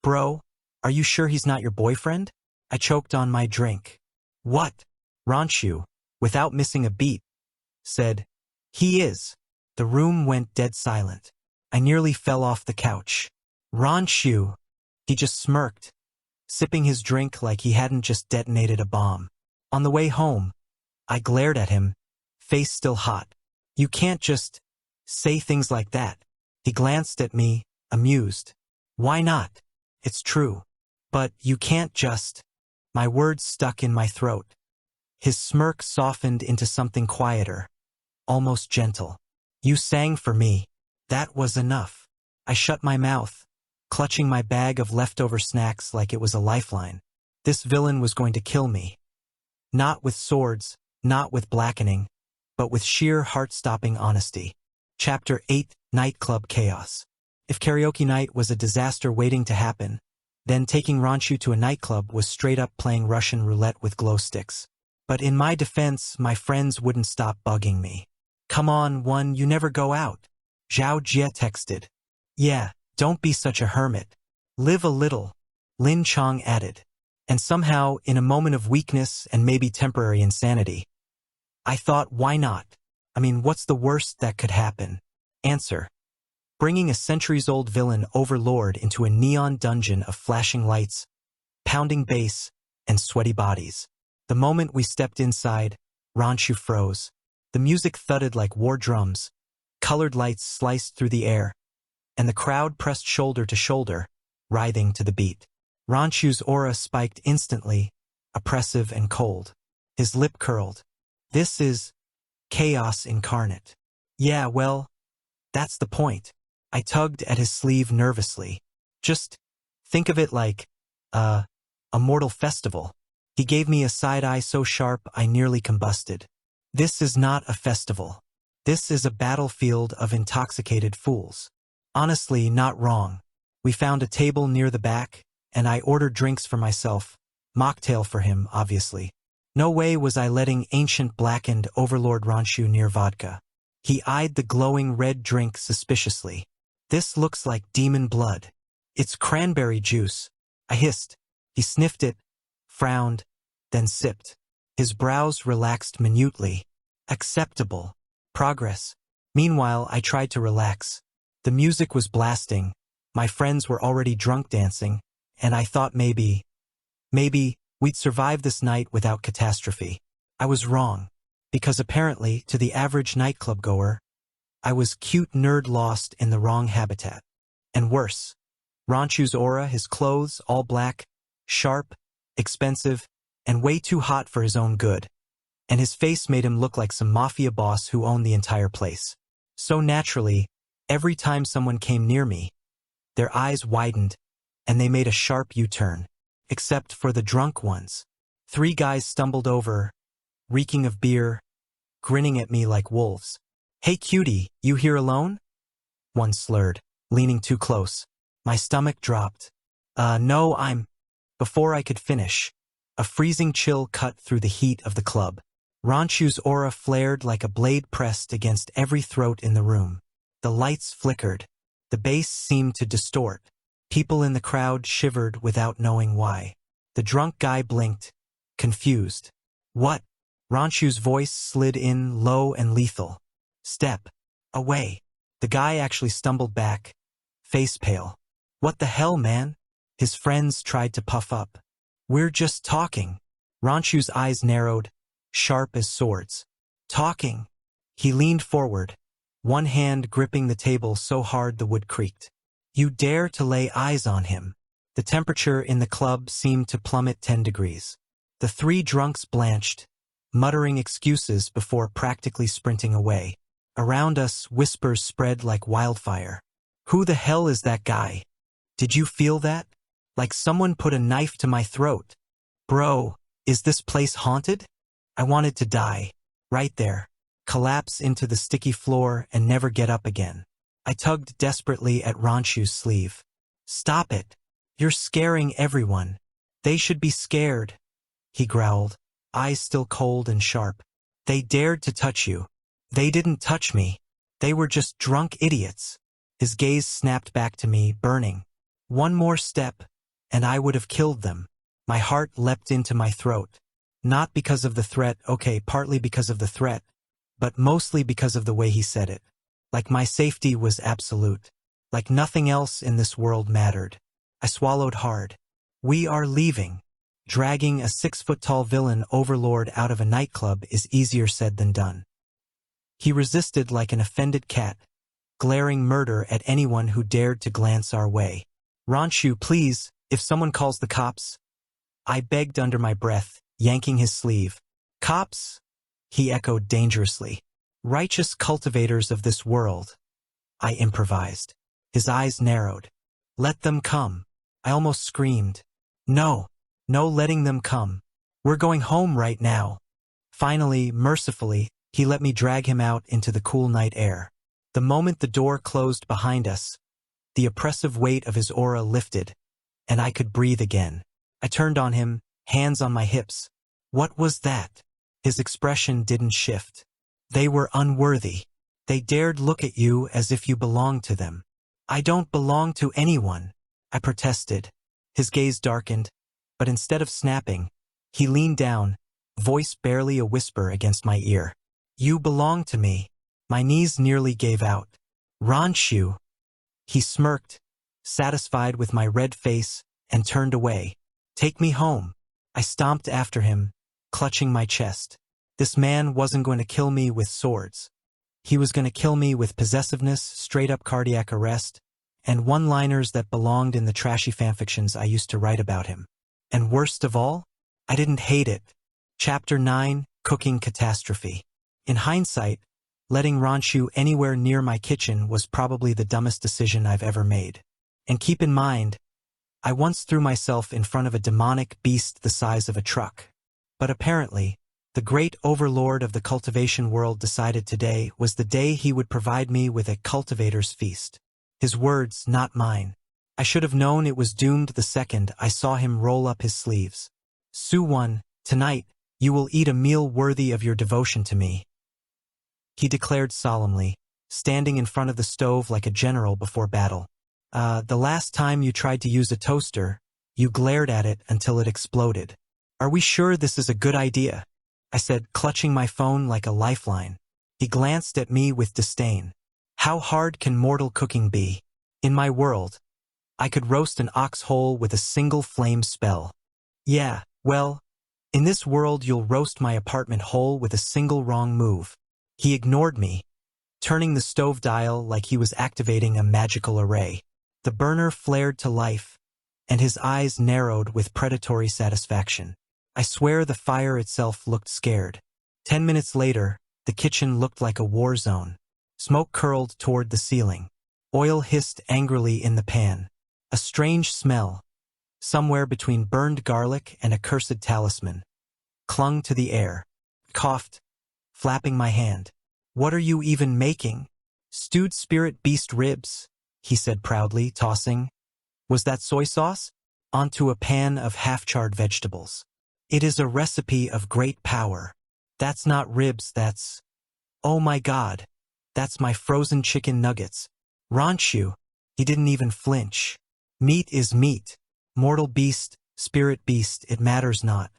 Bro, are you sure he's not your boyfriend? I choked on my drink. What? Ranxu, without missing a beat, said, He is. The room went dead silent. I nearly fell off the couch. Ranxu. He just smirked, sipping his drink like he hadn't just detonated a bomb. On the way home, I glared at him, face still hot. You can't just say things like that. He glanced at me, amused. Why not? It's true. But you can't just... My words stuck in my throat. His smirk softened into something quieter, almost gentle. You sang for me. That was enough. I shut my mouth, clutching my bag of leftover snacks like it was a lifeline. This villain was going to kill me. Not with swords, not with blackening, but with sheer heart-stopping honesty. Chapter 8: Nightclub Chaos. If karaoke night was a disaster waiting to happen, then taking Ranxu to a nightclub was straight up playing Russian roulette with glow sticks. But in my defense, my friends wouldn't stop bugging me. Come on, one, you never go out. Zhao Jie texted. Yeah, don't be such a hermit. Live a little, Lin Chong added. And somehow, in a moment of weakness and maybe temporary insanity, I thought, why not? I mean, what's the worst that could happen? Answer. Bringing a centuries-old villain overlord into a neon dungeon of flashing lights, pounding bass, and sweaty bodies. The moment we stepped inside, Ranxu froze. The music thudded like war drums, colored lights sliced through the air, and the crowd pressed shoulder to shoulder, writhing to the beat. Ranxu's aura spiked instantly, oppressive and cold. His lip curled. This is chaos incarnate. Yeah, well, that's the point. I tugged at his sleeve nervously. Just think of it like a mortal festival. He gave me a side eye so sharp I nearly combusted. This is not a festival. This is a battlefield of intoxicated fools. Honestly, not wrong. We found a table near the back, and I ordered drinks for myself, mocktail for him, obviously. No way was I letting ancient blackened overlord Ranxu near vodka. He eyed the glowing red drink suspiciously. This looks like demon blood. It's cranberry juice. I hissed. He sniffed it, frowned, then sipped. His brows relaxed minutely. Acceptable. Progress. Meanwhile, I tried to relax. The music was blasting. My friends were already drunk dancing, and I thought maybe we'd survive this night without catastrophe. I was wrong, because apparently, to the average nightclub goer, I was cute nerd lost in the wrong habitat. And worse, Ranxu's aura, his clothes, all black, sharp, expensive, and way too hot for his own good. And his face made him look like some mafia boss who owned the entire place. So naturally, every time someone came near me, their eyes widened, and they made a sharp U-turn. Except for the drunk ones. 3 guys stumbled over, reeking of beer, grinning at me like wolves. Hey cutie, you here alone? One slurred, leaning too close. My stomach dropped. No, I'm... Before I could finish, a freezing chill cut through the heat of the club. Ranxu's aura flared like a blade pressed against every throat in the room. The lights flickered. The bass seemed to distort. People in the crowd shivered without knowing why. The drunk guy blinked, confused. What? Ranxu's voice slid in low and lethal. Step away. The guy actually stumbled back, face pale. What the hell, man? His friends tried to puff up. We're just talking. Ranxu's eyes narrowed, sharp as swords. Talking. He leaned forward, one hand gripping the table so hard the wood creaked. You dare to lay eyes on him. The temperature in the club seemed to plummet 10 degrees. The 3 drunks blanched, muttering excuses before practically sprinting away. Around us, whispers spread like wildfire. Who the hell is that guy? Did you feel that? Like someone put a knife to my throat. Bro, is this place haunted? I wanted to die. Right there. Collapse into the sticky floor and never get up again. I tugged desperately at Ranxu's sleeve. Stop it. You're scaring everyone. They should be scared. He growled, eyes still cold and sharp. They dared to touch you. They didn't touch me. They were just drunk idiots. His gaze snapped back to me, burning. One more step, and I would have killed them. My heart leapt into my throat. Not because of the threat, okay, partly because of the threat, but mostly because of the way he said it. Like my safety was absolute. Like nothing else in this world mattered. I swallowed hard. We are leaving. Dragging a 6-foot-tall villain overlord out of a nightclub is easier said than done. He resisted like an offended cat, glaring murder at anyone who dared to glance our way. Ranxu, please, If someone calls the cops, I begged under my breath, yanking his sleeve. Cops? He echoed dangerously. Righteous cultivators of this world, I improvised. His eyes narrowed. Let them come. I almost screamed. No, no letting them come. We're going home right now. Finally, mercifully, he let me drag him out into the cool night air. The moment the door closed behind us, the oppressive weight of his aura lifted, and I could breathe again. I turned on him, hands on my hips. What was that? His expression didn't shift. They were unworthy. They dared look at you as if you belonged to them. I don't belong to anyone, I protested. His gaze darkened, but instead of snapping, he leaned down, voice barely a whisper against my ear. You belong to me. My knees nearly gave out. Ranxu. He smirked, satisfied with my red face, and turned away. Take me home. I stomped after him, clutching my chest. This man wasn't going to kill me with swords. He was going to kill me with possessiveness, straight-up cardiac arrest, and one-liners that belonged in the trashy fanfictions I used to write about him. And worst of all, I didn't hate it. Chapter 9, Cooking Catastrophe. In hindsight, letting Ranxu anywhere near my kitchen was probably the dumbest decision I've ever made. And keep in mind, I once threw myself in front of a demonic beast the size of a truck. But apparently, the great overlord of the cultivation world decided today was the day he would provide me with a cultivator's feast. His words, not mine. I should have known it was doomed the second I saw him roll up his sleeves. Xu Wen, tonight, you will eat a meal worthy of your devotion to me, he declared solemnly, standing in front of the stove like a general before battle. The last time you tried to use a toaster, you glared at it until it exploded. Are we sure this is a good idea? I said, clutching my phone like a lifeline. He glanced at me with disdain. How hard can mortal cooking be? In my world, I could roast an ox whole with a single flame spell. Yeah, well, in this world you'll roast my apartment whole with a single wrong move. He ignored me, turning the stove dial like he was activating a magical array. The burner flared to life, and his eyes narrowed with predatory satisfaction. I swear the fire itself looked scared. 10 minutes later, the kitchen looked like a war zone. Smoke curled toward the ceiling. Oil hissed angrily in the pan. A strange smell, somewhere between burned garlic and a cursed talisman, clung to the air. Coughed, flapping my hand. What are you even making? Stewed spirit beast ribs, he said proudly, tossing. Was that soy sauce? Onto a pan of half-charred vegetables. It is a recipe of great power. That's not ribs, that's... Oh my God, that's my frozen chicken nuggets. Ranxu, he didn't even flinch. Meat is meat. Mortal beast, spirit beast, it matters not.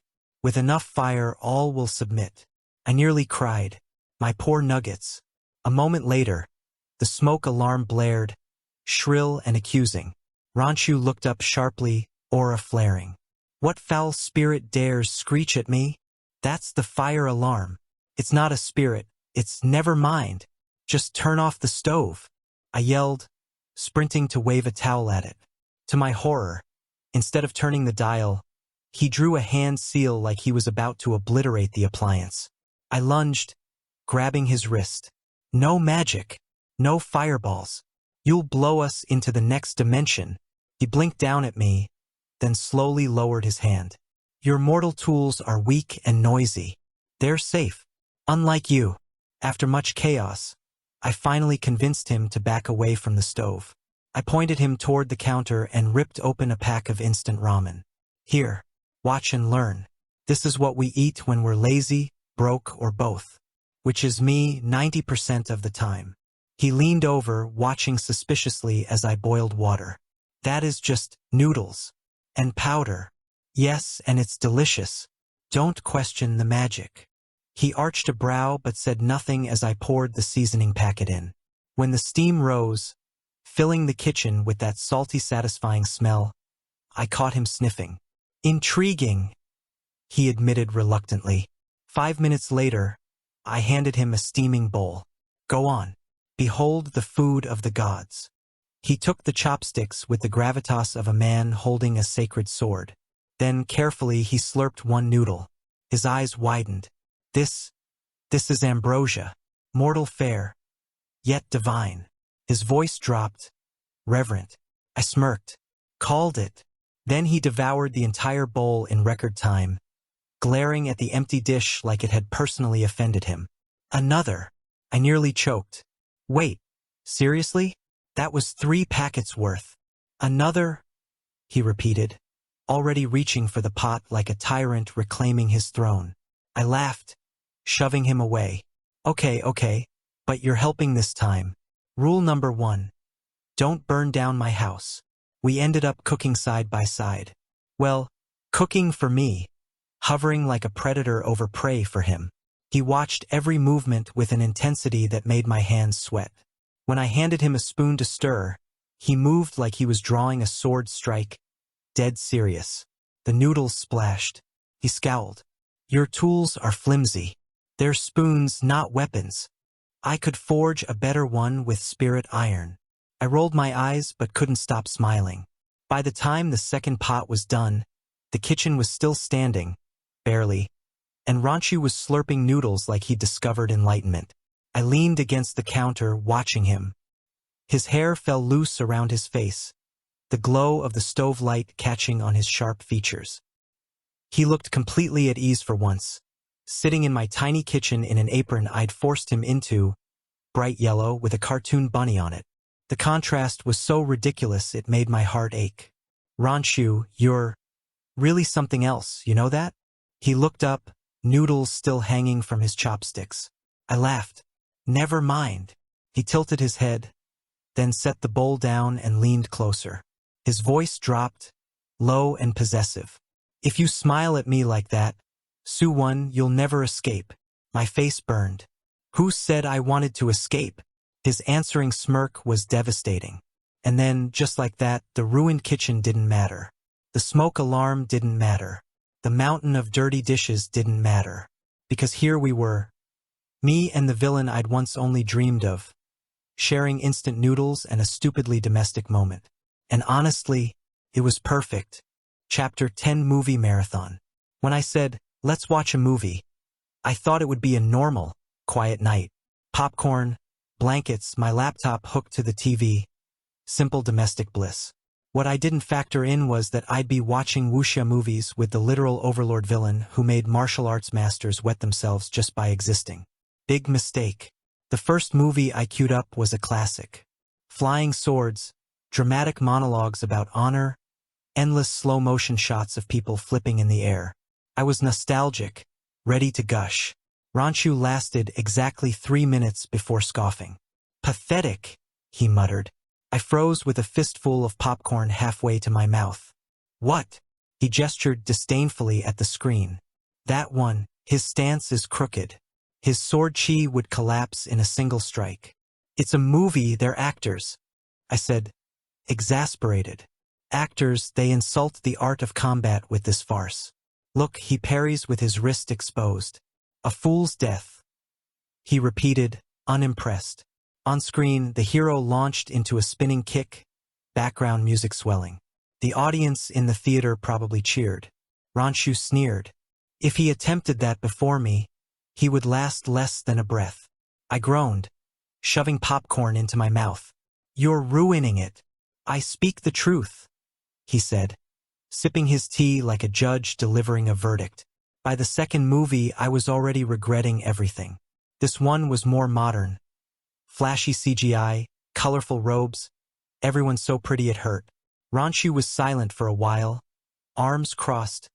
With enough fire, all will submit. I nearly cried. My poor nuggets. A moment later, the smoke alarm blared, shrill and accusing. Ranxu looked up sharply, aura flaring. What foul spirit dares screech at me? That's the fire alarm. It's not a spirit. It's never mind. Just turn off the stove. I yelled, sprinting to wave a towel at it. To my horror, instead of turning the dial, he drew a hand seal like he was about to obliterate the appliance. I lunged, grabbing his wrist. No magic. No fireballs. You'll blow us into the next dimension. He blinked down at me, then slowly lowered his hand. Your mortal tools are weak and noisy. They're safe. Unlike you. After much chaos, I finally convinced him to back away from the stove. I pointed him toward the counter and ripped open a pack of instant ramen. Here, watch and learn. This is what we eat when we're lazy, broke, or both. Which is me 90% of the time. He leaned over, watching suspiciously as I boiled water. That is just noodles. And powder. Yes, and it's delicious. Don't question the magic. He arched a brow but said nothing as I poured the seasoning packet in. When the steam rose, filling the kitchen with that salty, satisfying smell, I caught him sniffing. Intriguing, he admitted reluctantly. 5 minutes later, I handed him a steaming bowl. Go on. Behold the food of the gods. He took the chopsticks with the gravitas of a man holding a sacred sword. Then, carefully, he slurped one noodle. His eyes widened. This is ambrosia. Mortal fare, yet divine. His voice dropped. Reverent. I smirked. Called it. Then he devoured the entire bowl in record time, glaring at the empty dish like it had personally offended him. Another. I nearly choked. Wait, seriously? That was 3 packets worth. Another, he repeated, already reaching for the pot like a tyrant reclaiming his throne. I laughed, shoving him away. Okay, but you're helping this time. Rule number 1. Don't burn down my house. We ended up cooking side by side. Well, cooking for me, hovering like a predator over prey for him. He watched every movement with an intensity that made my hands sweat. When I handed him a spoon to stir, he moved like he was drawing a sword strike, dead serious. The noodles splashed. He scowled. Your tools are flimsy. They're spoons, not weapons. I could forge a better one with spirit iron. I rolled my eyes but couldn't stop smiling. By the time the second pot was done, the kitchen was still standing, barely, and Ranxu was slurping noodles like he'd discovered enlightenment. I leaned against the counter, watching him. His hair fell loose around his face, the glow of the stove light catching on his sharp features. He looked completely at ease for once, sitting in my tiny kitchen in an apron I'd forced him into, bright yellow with a cartoon bunny on it. The contrast was so ridiculous it made my heart ache. Ranxu, you're really something else, you know that? He looked up, noodles still hanging from his chopsticks. I laughed. Never mind. He tilted his head, then set the bowl down and leaned closer. His voice dropped, low and possessive. If you smile at me like that, Xu Wen, you'll never escape. My face burned. Who said I wanted to escape? His answering smirk was devastating. And then, just like that, the ruined kitchen didn't matter. The smoke alarm didn't matter. The mountain of dirty dishes didn't matter. Because here we were, me and the villain I'd once only dreamed of, sharing instant noodles and a stupidly domestic moment. And honestly, it was perfect. Chapter 10 Movie Marathon. When I said, let's watch a movie, I thought it would be a normal, quiet night. Popcorn, blankets, my laptop hooked to the TV. Simple domestic bliss. What I didn't factor in was that I'd be watching wuxia movies with the literal overlord villain who made martial arts masters wet themselves just by existing. Big mistake. The first movie I queued up was a classic. Flying swords, dramatic monologues about honor, endless slow-motion shots of people flipping in the air. I was nostalgic, ready to gush. Ranxu lasted exactly 3 minutes before scoffing. Pathetic, he muttered. I froze with a fistful of popcorn halfway to my mouth. What? He gestured disdainfully at the screen. That one, his stance is crooked. His sword chi would collapse in a single strike. It's a movie, they're actors, I said, exasperated. Actors, they insult the art of combat with this farce. Look, he parries with his wrist exposed. A fool's death. He repeated, unimpressed. On screen, the hero launched into a spinning kick, background music swelling. The audience in the theater probably cheered. Ranxu sneered. If he attempted that before me, he would last less than a breath. I groaned, shoving popcorn into my mouth. You're ruining it. I speak the truth, he said, sipping his tea like a judge delivering a verdict. By the second movie, I was already regretting everything. This one was more modern. Flashy CGI, colorful robes, everyone so pretty it hurt. Ranxu was silent for a while, arms crossed,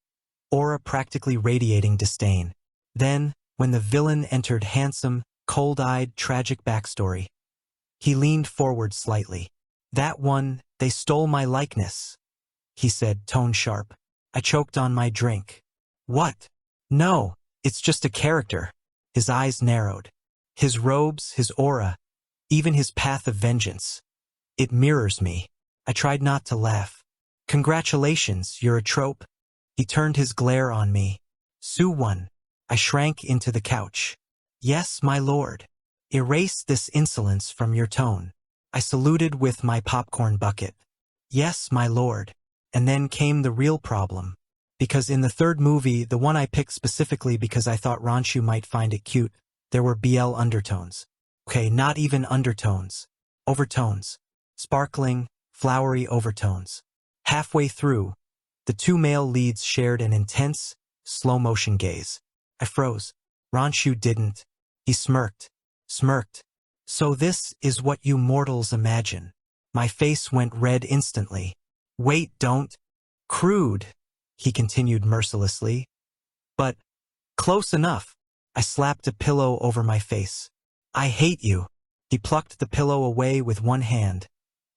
aura practically radiating disdain. Then, when the villain entered handsome, cold-eyed, tragic backstory, he leaned forward slightly. That one, they stole my likeness, he said, tone sharp. I choked on my drink. What? No, it's just a character. His eyes narrowed. His robes, his aura, even his path of vengeance. It mirrors me. I tried not to laugh. Congratulations, you're a trope. He turned his glare on me. Xu Wen. I shrank into the couch. Yes, my lord. Erase this insolence from your tone. I saluted with my popcorn bucket. Yes, my lord. And then came the real problem. Because in the third movie, the one I picked specifically because I thought Ranxu might find it cute, there were BL undertones. Okay, not even undertones. Overtones. Sparkling, flowery overtones. Halfway through, the two male leads shared an intense, slow-motion gaze. I froze. Ranxu didn't. He smirked. Smirked. So this is what you mortals imagine. My face went red instantly. Wait, don't. Crude, he continued mercilessly. But, close enough. I slapped a pillow over my face. I hate you. He plucked the pillow away with one hand,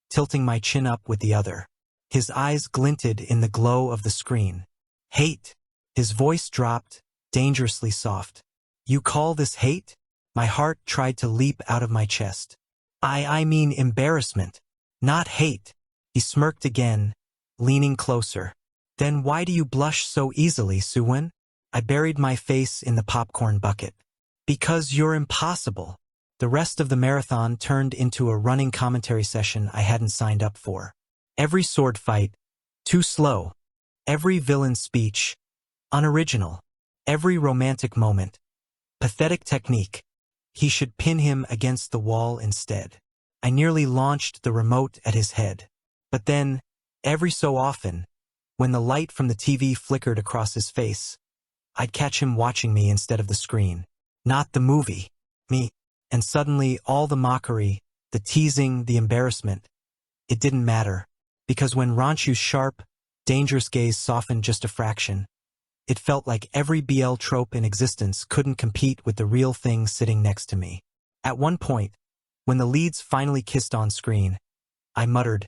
tilting my chin up with the other. His eyes glinted in the glow of the screen. Hate. His voice dropped, dangerously soft. You call this hate? My heart tried to leap out of my chest. I mean embarrassment, not hate. He smirked again, leaning closer. Then why do you blush so easily, Xu Wen? I buried my face in the popcorn bucket. Because you're impossible. The rest of the marathon turned into a running commentary session I hadn't signed up for. Every sword fight, too slow. Every villain speech, unoriginal. Every romantic moment, pathetic technique. He should pin him against the wall instead. I nearly launched the remote at his head. But then, every so often, when the light from the TV flickered across his face, I'd catch him watching me instead of the screen. Not the movie. Me. And suddenly all the mockery, the teasing, the embarrassment, it didn't matter. Because when Ranxu's sharp, dangerous gaze softened just a fraction, it felt like every BL trope in existence couldn't compete with the real thing sitting next to me. At one point, when the leads finally kissed on screen, I muttered,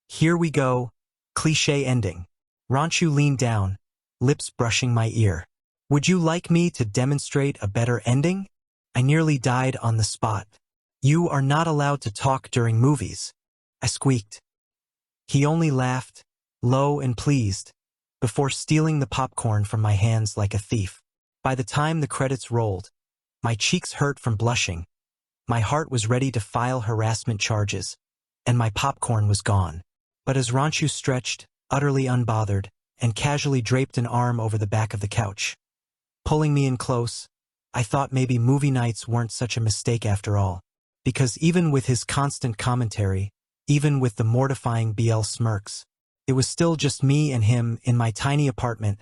"Here we go, cliché ending." Ranxu leaned down, lips brushing my ear. "Would you like me to demonstrate a better ending?" I nearly died on the spot. "You are not allowed to talk during movies," I squeaked. He only laughed, low and pleased, before stealing the popcorn from my hands like a thief. By the time the credits rolled, my cheeks hurt from blushing, my heart was ready to file harassment charges, and my popcorn was gone. But as Ranxu stretched, utterly unbothered, and casually draped an arm over the back of the couch, pulling me in close, I thought maybe movie nights weren't such a mistake after all. Because even with his constant commentary, even with the mortifying BL smirks, it was still just me and him in my tiny apartment,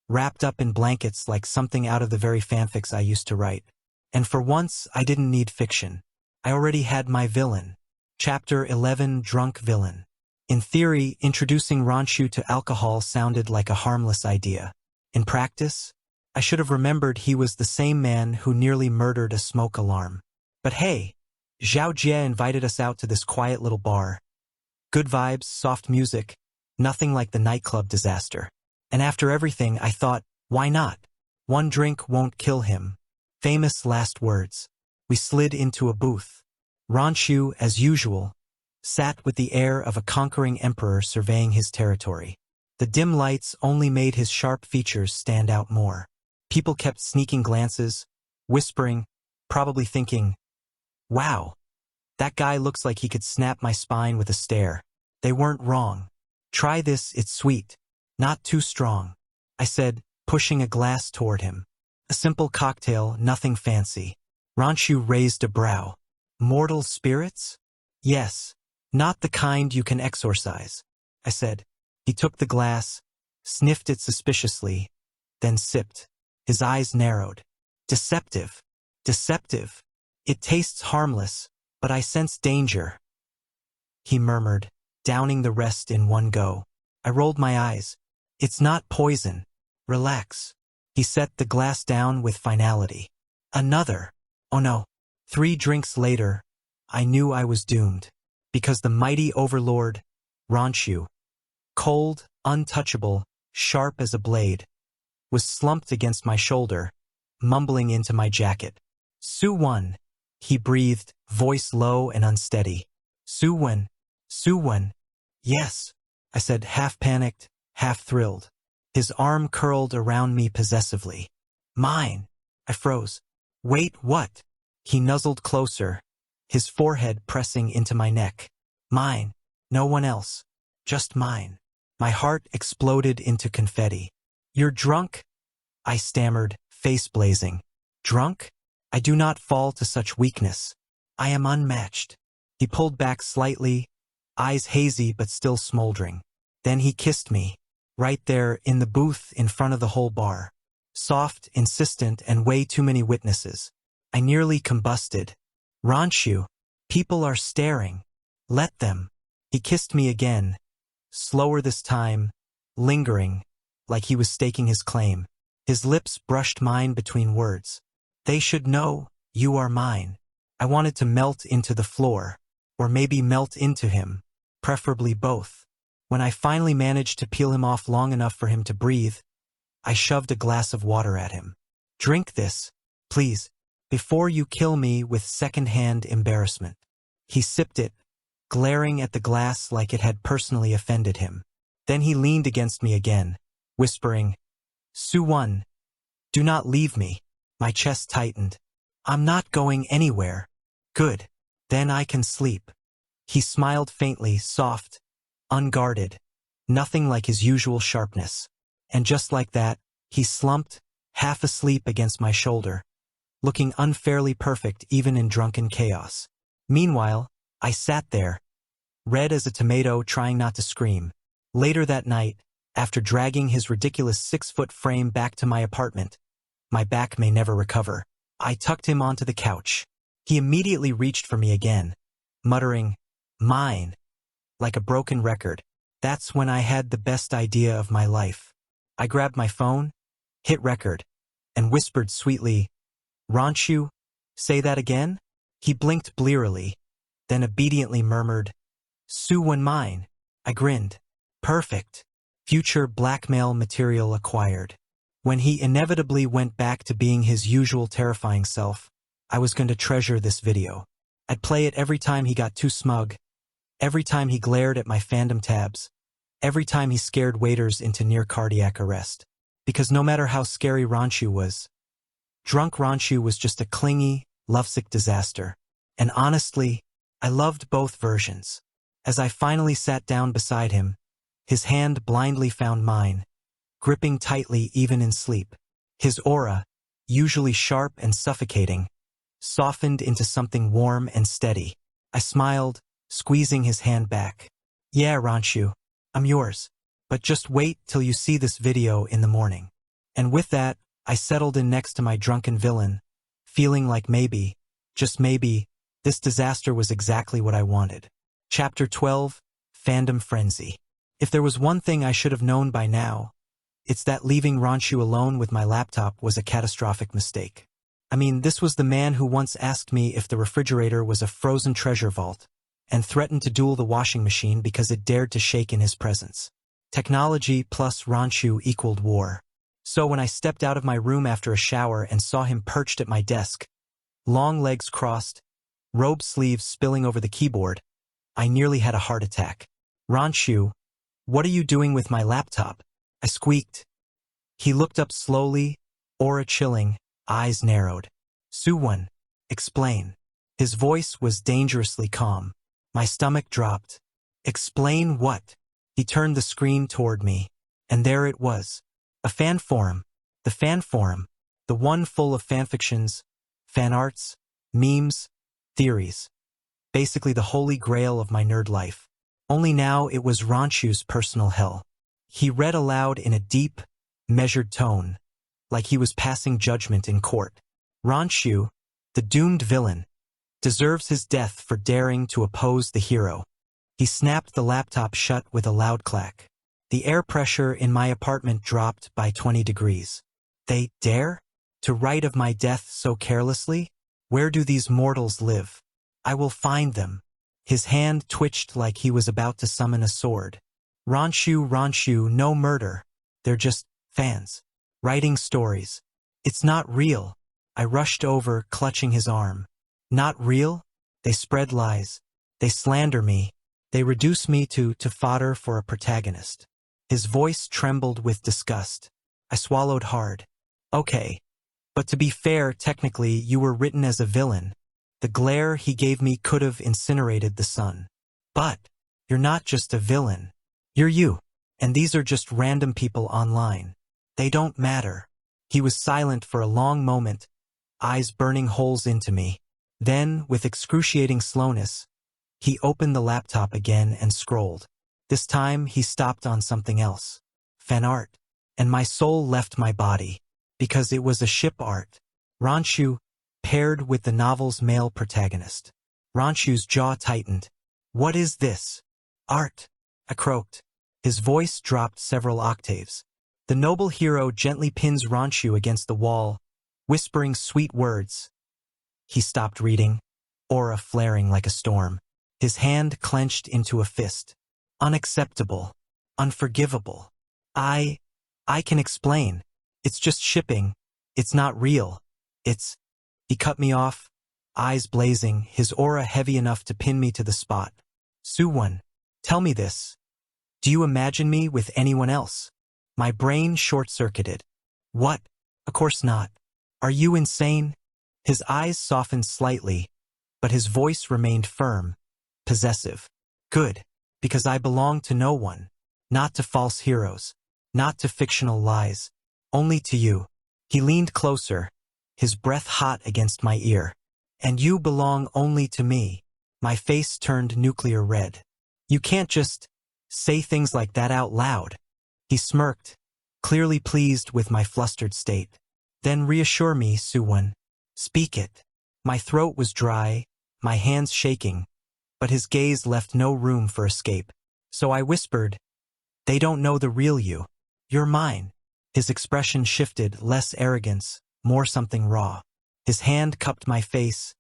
wrapped up in blankets like something out of the very fanfics I used to write. And for once, I didn't need fiction. I already had my villain. Chapter 11, Drunk Villain. In theory, introducing Ranxu to alcohol sounded like a harmless idea. In practice, I should have remembered he was the same man who nearly murdered a smoke alarm. But hey, Zhao Jie invited us out to this quiet little bar. Good vibes, soft music, nothing like the nightclub disaster. And after everything, I thought, why not? One drink won't kill him. Famous last words. We slid into a booth. Ranxu, as usual, sat with the air of a conquering emperor surveying his territory. The dim lights only made his sharp features stand out more. People kept sneaking glances, whispering, probably thinking, wow, that guy looks like he could snap my spine with a stare. They weren't wrong. Try this, it's sweet. Not too strong, I said, pushing a glass toward him. A simple cocktail, nothing fancy. Ranxu raised a brow. Mortal spirits? Yes, not the kind you can exorcise, I said. He took the glass, sniffed it suspiciously, then sipped. His eyes narrowed. Deceptive. Deceptive. It tastes harmless, but I sense danger, he murmured, downing the rest in one go. I rolled my eyes. It's not poison. Relax. He set the glass down with finality. Another. Oh no. 3 drinks later, I knew I was doomed. Because the mighty overlord, Ranxu, cold, untouchable, sharp as a blade, was slumped against my shoulder, mumbling into my jacket. Xu Wen, he breathed, voice low and unsteady. Xu Wen, Xu Wen. Yes, I said, half panicked, half thrilled. His arm curled around me possessively. Mine. I froze. Wait, what? He nuzzled closer, his forehead pressing into my neck. Mine. No one else. Just mine. My heart exploded into confetti. You're drunk? I stammered, face blazing. Drunk? I do not fall to such weakness. I am unmatched. He pulled back slightly, eyes hazy but still smoldering. Then he kissed me, right there in the booth in front of the whole bar. Soft, insistent, and way too many witnesses. I nearly combusted. Ranxu, people are staring. Let them. He kissed me again, slower this time, lingering, like he was staking his claim. His lips brushed mine between words. They should know, you are mine. I wanted to melt into the floor, or maybe melt into him, preferably both. When I finally managed to peel him off long enough for him to breathe, I shoved a glass of water at him. Drink this, please, before you kill me with second-hand embarrassment. He sipped it, glaring at the glass like it had personally offended him. Then he leaned against me again, whispering, Xu Wen, do not leave me. My chest tightened. I'm not going anywhere. Good. Then I can sleep. He smiled faintly, soft, unguarded, nothing like his usual sharpness. And just like that, he slumped, half asleep against my shoulder, looking unfairly perfect even in drunken chaos. Meanwhile, I sat there, red as a tomato, trying not to scream. Later that night, after dragging his ridiculous 6-foot frame back to my apartment, my back may never recover, I tucked him onto the couch. He immediately reached for me again, muttering, mine, like a broken record. That's when I had the best idea of my life. I grabbed my phone, hit record, and whispered sweetly, Ranxu, say that again? He blinked blearily, then obediently murmured, Xu Wen mine. I grinned. Perfect. Future blackmail material acquired. When he inevitably went back to being his usual terrifying self, I was going to treasure this video. I'd play it every time he got too smug, every time he glared at my fandom tabs, every time he scared waiters into near cardiac arrest. Because no matter how scary Ranxu was, drunk Ranxu was just a clingy, lovesick disaster. And honestly, I loved both versions. As I finally sat down beside him, his hand blindly found mine, gripping tightly even in sleep. His aura, usually sharp and suffocating, softened into something warm and steady. I smiled, squeezing his hand back. Yeah, Ranxu, I'm yours. But just wait till you see this video in the morning. And with that, I settled in next to my drunken villain, feeling like maybe, just maybe, this disaster was exactly what I wanted. Chapter 12, Fandom Frenzy. If there was one thing I should have known by now, it's that leaving Ranxu alone with my laptop was a catastrophic mistake. I mean, this was the man who once asked me if the refrigerator was a frozen treasure vault, and threatened to duel the washing machine because it dared to shake in his presence. Technology plus Ranxu equaled war. So when I stepped out of my room after a shower and saw him perched at my desk, long legs crossed, robe sleeves spilling over the keyboard, I nearly had a heart attack. Ranxu, what are you doing with my laptop? I squeaked. He looked up slowly, aura chilling, eyes narrowed. Xu Wen, explain. His voice was dangerously calm. My stomach dropped. Explain what? He turned the screen toward me, and there it was. A fan forum. The fan forum. The one full of fanfictions, fan arts, memes, theories. Basically the holy grail of my nerd life. Only now it was Ranxu's personal hell. He read aloud in a deep, measured tone, like he was passing judgment in court. Ranxu, the doomed villain, deserves his death for daring to oppose the hero. He snapped the laptop shut with a loud clack. The air pressure in my apartment dropped by 20 degrees. They dare? To write of my death so carelessly? Where do these mortals live? I will find them. His hand twitched like he was about to summon a sword. Ranxu, no murder. They're just fans. Writing stories. It's not real. I rushed over, clutching his arm. Not real? They spread lies. They slander me. They reduce me to fodder for a protagonist. His voice trembled with disgust. I swallowed hard. Okay. But to be fair, technically, you were written as a villain. The glare he gave me could have incinerated the sun. But you're not just a villain. You're you. And these are just random people online. They don't matter. He was silent for a long moment, eyes burning holes into me. Then, with excruciating slowness, he opened the laptop again and scrolled. This time, he stopped on something else. Fan art. And my soul left my body. Because it was a ship art. Ranxu, paired with the novel's male protagonist. Ranxu's jaw tightened. What is this? Art. I croaked. His voice dropped several octaves. The noble hero gently pins Ranxu against the wall, whispering sweet words. He stopped reading, aura flaring like a storm. His hand clenched into a fist. Unacceptable. Unforgivable. I can explain. It's just shipping. It's not real. It's... He cut me off, eyes blazing, his aura heavy enough to pin me to the spot. Xu Wen, tell me this. Do you imagine me with anyone else? My brain short-circuited. What? Of course not. Are you insane? His eyes softened slightly, but his voice remained firm, possessive. Good, because I belong to no one. Not to false heroes. Not to fictional lies. Only to you. He leaned closer, his breath hot against my ear. And you belong only to me. My face turned nuclear red. You can't just say things like that out loud. He smirked, clearly pleased with my flustered state. Then reassure me, Xu Wen. Speak it. My throat was dry, my hands shaking, but his gaze left no room for escape. So I whispered, they don't know the real you. You're mine. His expression shifted, less arrogance, more something raw. His hand cupped my face,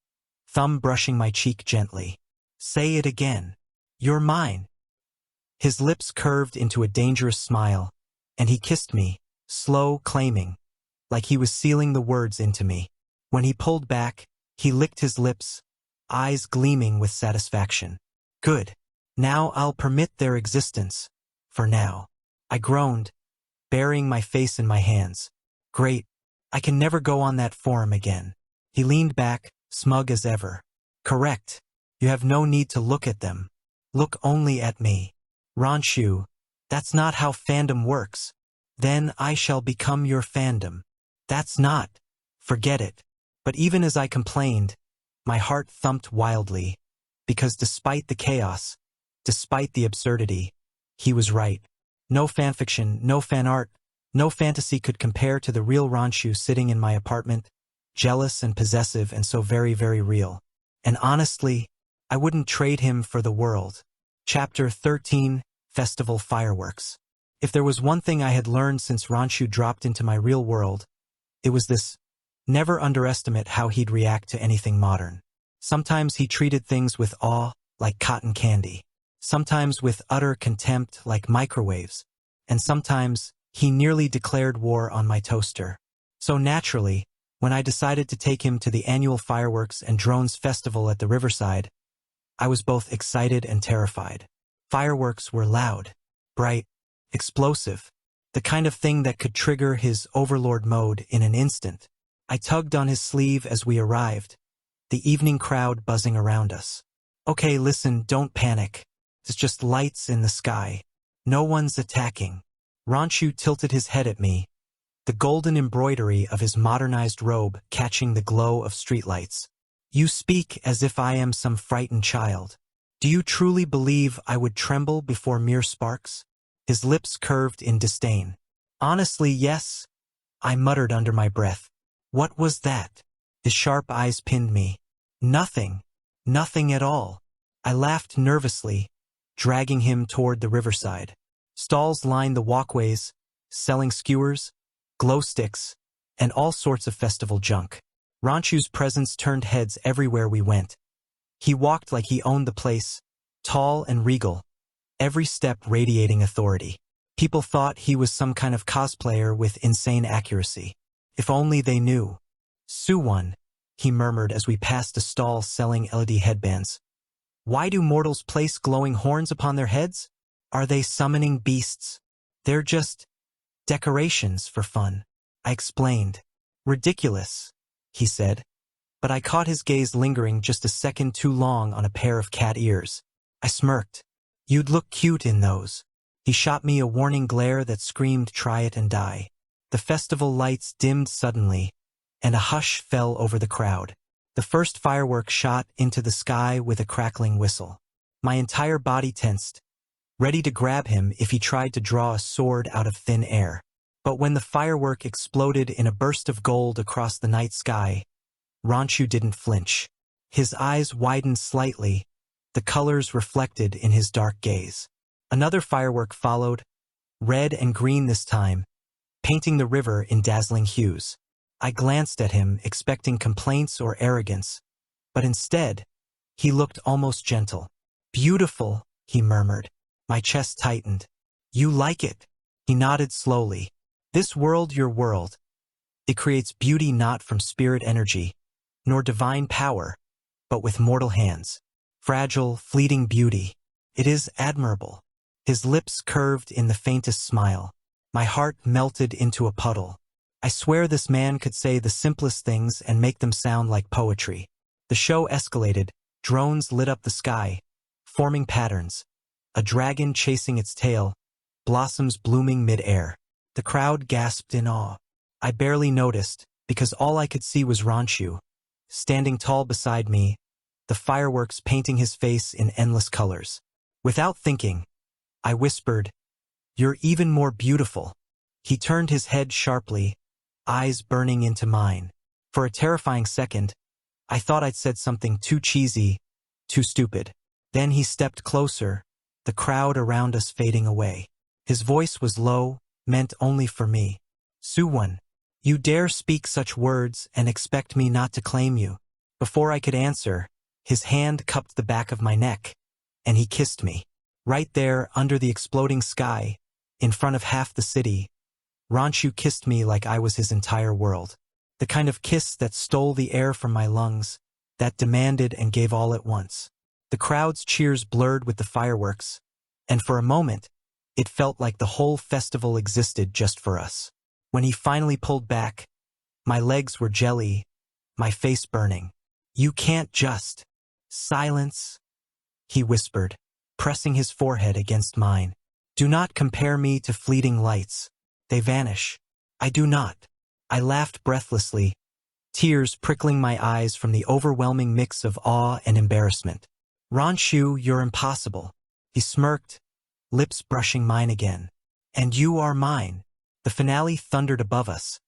thumb brushing my cheek gently. Say it again. You're mine. His lips curved into a dangerous smile, and he kissed me, slow, claiming, like he was sealing the words into me. When he pulled back, he licked his lips, eyes gleaming with satisfaction. Good. Now I'll permit their existence. For now. I groaned, burying my face in my hands. Great. I can never go on that forum again. He leaned back, smug as ever. Correct. You have no need to look at them. Look only at me. Ranxu, that's not how fandom works. Then I shall become your fandom. That's not. Forget it. But even as I complained, my heart thumped wildly, because despite the chaos, despite the absurdity, he was right. No fanfiction, no fan art, no fantasy could compare to the real Ranxu sitting in my apartment, jealous and possessive and so very, very real. And honestly, I wouldn't trade him for the world. Chapter 13, Festival Fireworks. If there was one thing I had learned since Ranxu dropped into my real world, it was this: never underestimate how he'd react to anything modern. Sometimes he treated things with awe, like cotton candy. Sometimes with utter contempt, like microwaves. And sometimes he nearly declared war on my toaster. So naturally, when I decided to take him to the annual fireworks and drones festival at the riverside, I was both excited and terrified. Fireworks were loud, bright, explosive, the kind of thing that could trigger his overlord mode in an instant. I tugged on his sleeve as we arrived, the evening crowd buzzing around us. Okay, listen, don't panic. It's just lights in the sky. No one's attacking. Ranxu tilted his head at me, the golden embroidery of his modernized robe catching the glow of streetlights. You speak as if I am some frightened child. Do you truly believe I would tremble before mere sparks? His lips curved in disdain. Honestly, yes, I muttered under my breath. What was that? His sharp eyes pinned me. Nothing. Nothing at all. I laughed nervously, dragging him toward the riverside. Stalls lined the walkways, selling skewers, glow sticks, and all sorts of festival junk. Ranxu's presence turned heads everywhere we went. He walked like he owned the place, tall and regal, every step radiating authority. People thought he was some kind of cosplayer with insane accuracy. If only they knew. Xu Wen, he murmured as we passed a stall selling LED headbands. Why do mortals place glowing horns upon their heads? Are they summoning beasts? They're just decorations for fun. I explained. Ridiculous, he said. but I caught his gaze lingering just a second too long on a pair of cat ears. I smirked. You'd look cute in those. He shot me a warning glare that screamed, try it and die. The festival lights dimmed suddenly, and a hush fell over the crowd. The first firework shot into the sky with a crackling whistle. My entire body tensed, ready to grab him if he tried to draw a sword out of thin air. But when the firework exploded in a burst of gold across the night sky, Ranxu didn't flinch. His eyes widened slightly, the colors reflected in his dark gaze. Another firework followed, red and green this time, painting the river in dazzling hues. I glanced at him, expecting complaints or arrogance, but instead, he looked almost gentle. Beautiful, he murmured. My chest tightened. You like it? He nodded slowly. This world, your world. It creates beauty not from spirit energy, nor divine power, but with mortal hands. Fragile, fleeting beauty. It is admirable. His lips curved in the faintest smile. My heart melted into a puddle. I swear this man could say the simplest things and make them sound like poetry. The show escalated. Drones lit up the sky, forming patterns. A dragon chasing its tail, blossoms blooming mid-air. The crowd gasped in awe. I barely noticed, because all I could see was Ranxu, standing tall beside me, the fireworks painting his face in endless colors. Without thinking, I whispered, "You're even more beautiful." He turned his head sharply, eyes burning into mine. For a terrifying second, I thought I'd said something too cheesy, too stupid. Then he stepped closer, the crowd around us fading away. His voice was low, meant only for me. "Xu Wen, you dare speak such words and expect me not to claim you?" Before I could answer, his hand cupped the back of my neck, and he kissed me. Right there, under the exploding sky, in front of half the city, Ranxu kissed me like I was his entire world. The kind of kiss that stole the air from my lungs, that demanded and gave all at once. The crowd's cheers blurred with the fireworks, and for a moment, it felt like the whole festival existed just for us. When he finally pulled back, my legs were jelly, my face burning. "You can't just..." "Silence," he whispered, pressing his forehead against mine. "Do not compare me to fleeting lights. They vanish. I do not." I laughed breathlessly, tears prickling my eyes from the overwhelming mix of awe and embarrassment. "Ranxu, you're impossible." He smirked, lips brushing mine again. "And you are mine." The finale thundered above us,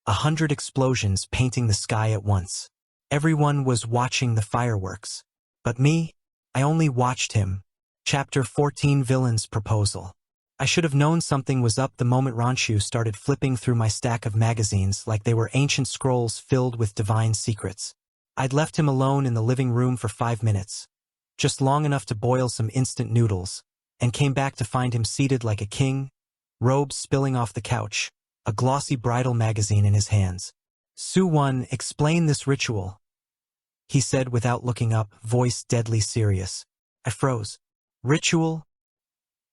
100 explosions painting the sky at once. Everyone was watching the fireworks. But me, I only watched him. Chapter 14, Villain's Proposal. I should have known something was up the moment Ranxu started flipping through my stack of magazines like they were ancient scrolls filled with divine secrets. I'd left him alone in the living room for 5 minutes, just long enough to boil some instant noodles, and came back to find him seated like a king, robes spilling off the couch, a glossy bridal magazine in his hands. "Xu Wen, explain this ritual," he said without looking up, voice deadly serious. I froze. "Ritual?"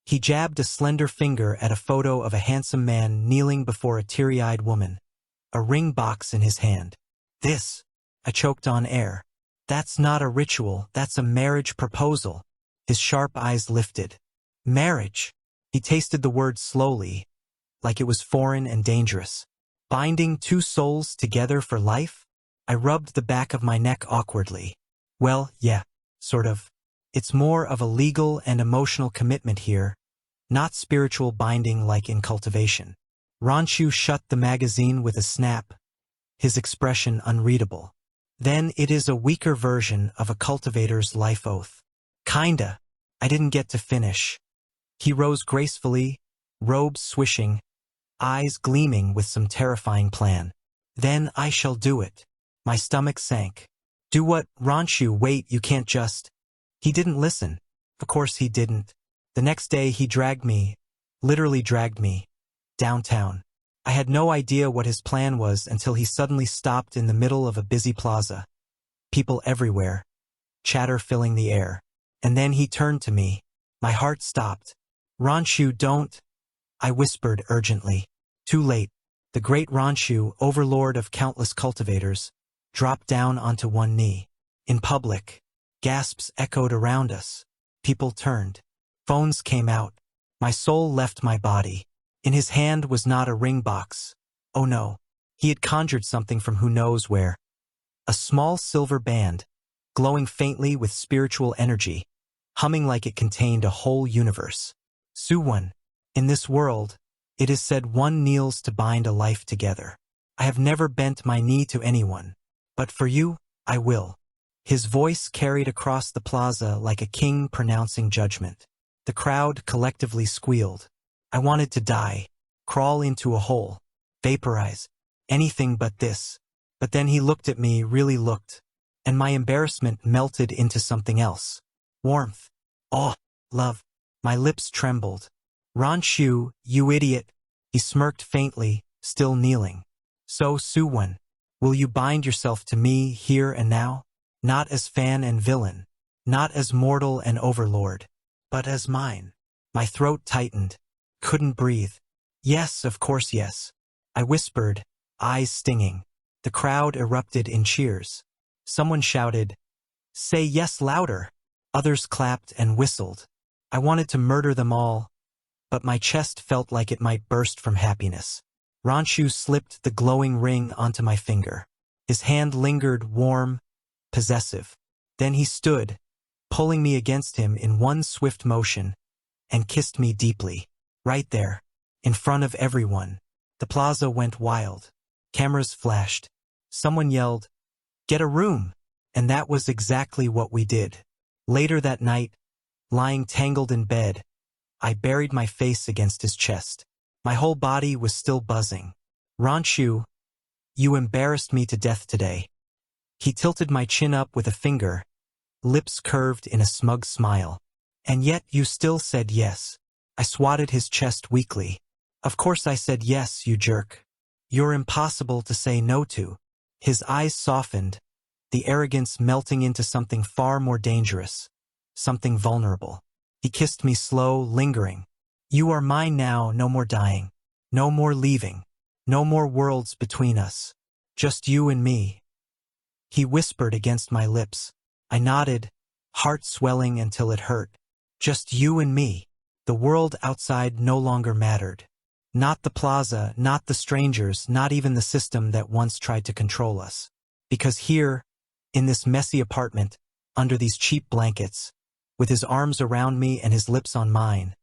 He jabbed a slender finger at a photo of a handsome man kneeling before a teary-eyed woman, a ring box in his hand. "This," I choked on air. "That's not a ritual, that's a marriage proposal." His sharp eyes lifted. "Marriage?" He tasted the word slowly, like it was foreign and dangerous. "Binding two souls together for life?" I rubbed the back of my neck awkwardly. "Well, yeah, sort of. It's more of a legal and emotional commitment here, not spiritual binding like in cultivation." Ranxu shut the magazine with a snap, his expression unreadable. "Then it is a weaker version of a cultivator's life oath." "Kinda." I didn't get to finish. He rose gracefully, robes swishing, eyes gleaming with some terrifying plan. "Then I shall do it." My stomach sank. "Do what, Ranxu? Wait, you can't just..." He didn't listen. Of course he didn't. The next day he dragged me, literally dragged me, downtown. I had no idea what his plan was until he suddenly stopped in the middle of a busy plaza. People everywhere, chatter filling the air. And then he turned to me. My heart stopped. "Ranxu, don't..." I whispered urgently. Too late. The great Ranxu, overlord of countless cultivators, dropped down onto one knee. In public, gasps echoed around us. People turned. Phones came out. My soul left my body. In his hand was not a ring box. Oh no. He had conjured something from who knows where. A small silver band, glowing faintly with spiritual energy, humming like it contained a whole universe. Xu Wen. In this world, it is said one kneels to bind a life together. I have never bent my knee to anyone, but for you, I will. His voice carried across the plaza like a king pronouncing judgment. The crowd collectively squealed. I wanted to die, crawl into a hole, vaporize, anything but this. But then he looked at me, really looked, and my embarrassment melted into something else. Warmth. Awe. Love. My lips trembled. Ranxu, you idiot. He smirked faintly, still kneeling. So, Xu Wen, will you bind yourself to me here and now? Not as fan and villain, not as mortal and overlord, but as mine. My throat tightened. Couldn't breathe. Yes, of course yes. I whispered, eyes stinging. The crowd erupted in cheers. Someone shouted, "Say yes louder." Others clapped and whistled. I wanted to murder them all, but my chest felt like it might burst from happiness. Ranxu slipped the glowing ring onto my finger. His hand lingered warm, possessive. Then he stood, pulling me against him in one swift motion, and kissed me deeply. Right there, in front of everyone. The plaza went wild. Cameras flashed. Someone yelled, "Get a room!" And that was exactly what we did. Later that night, lying tangled in bed, I buried my face against his chest. My whole body was still buzzing. Ranxu, you embarrassed me to death today. He tilted my chin up with a finger, lips curved in a smug smile. And yet you still said yes. I swatted his chest weakly. Of course I said yes, you jerk. You're impossible to say no to. His eyes softened, the arrogance melting into something far more dangerous, something vulnerable. He kissed me slow, lingering. You are mine now, no more dying, no more leaving, no more worlds between us, just you and me. He whispered against my lips. I nodded, heart swelling until it hurt. Just you and me. The world outside no longer mattered. Not the plaza, not the strangers, not even the system that once tried to control us. Because here, in this messy apartment, under these cheap blankets, with his arms around me and his lips on mine,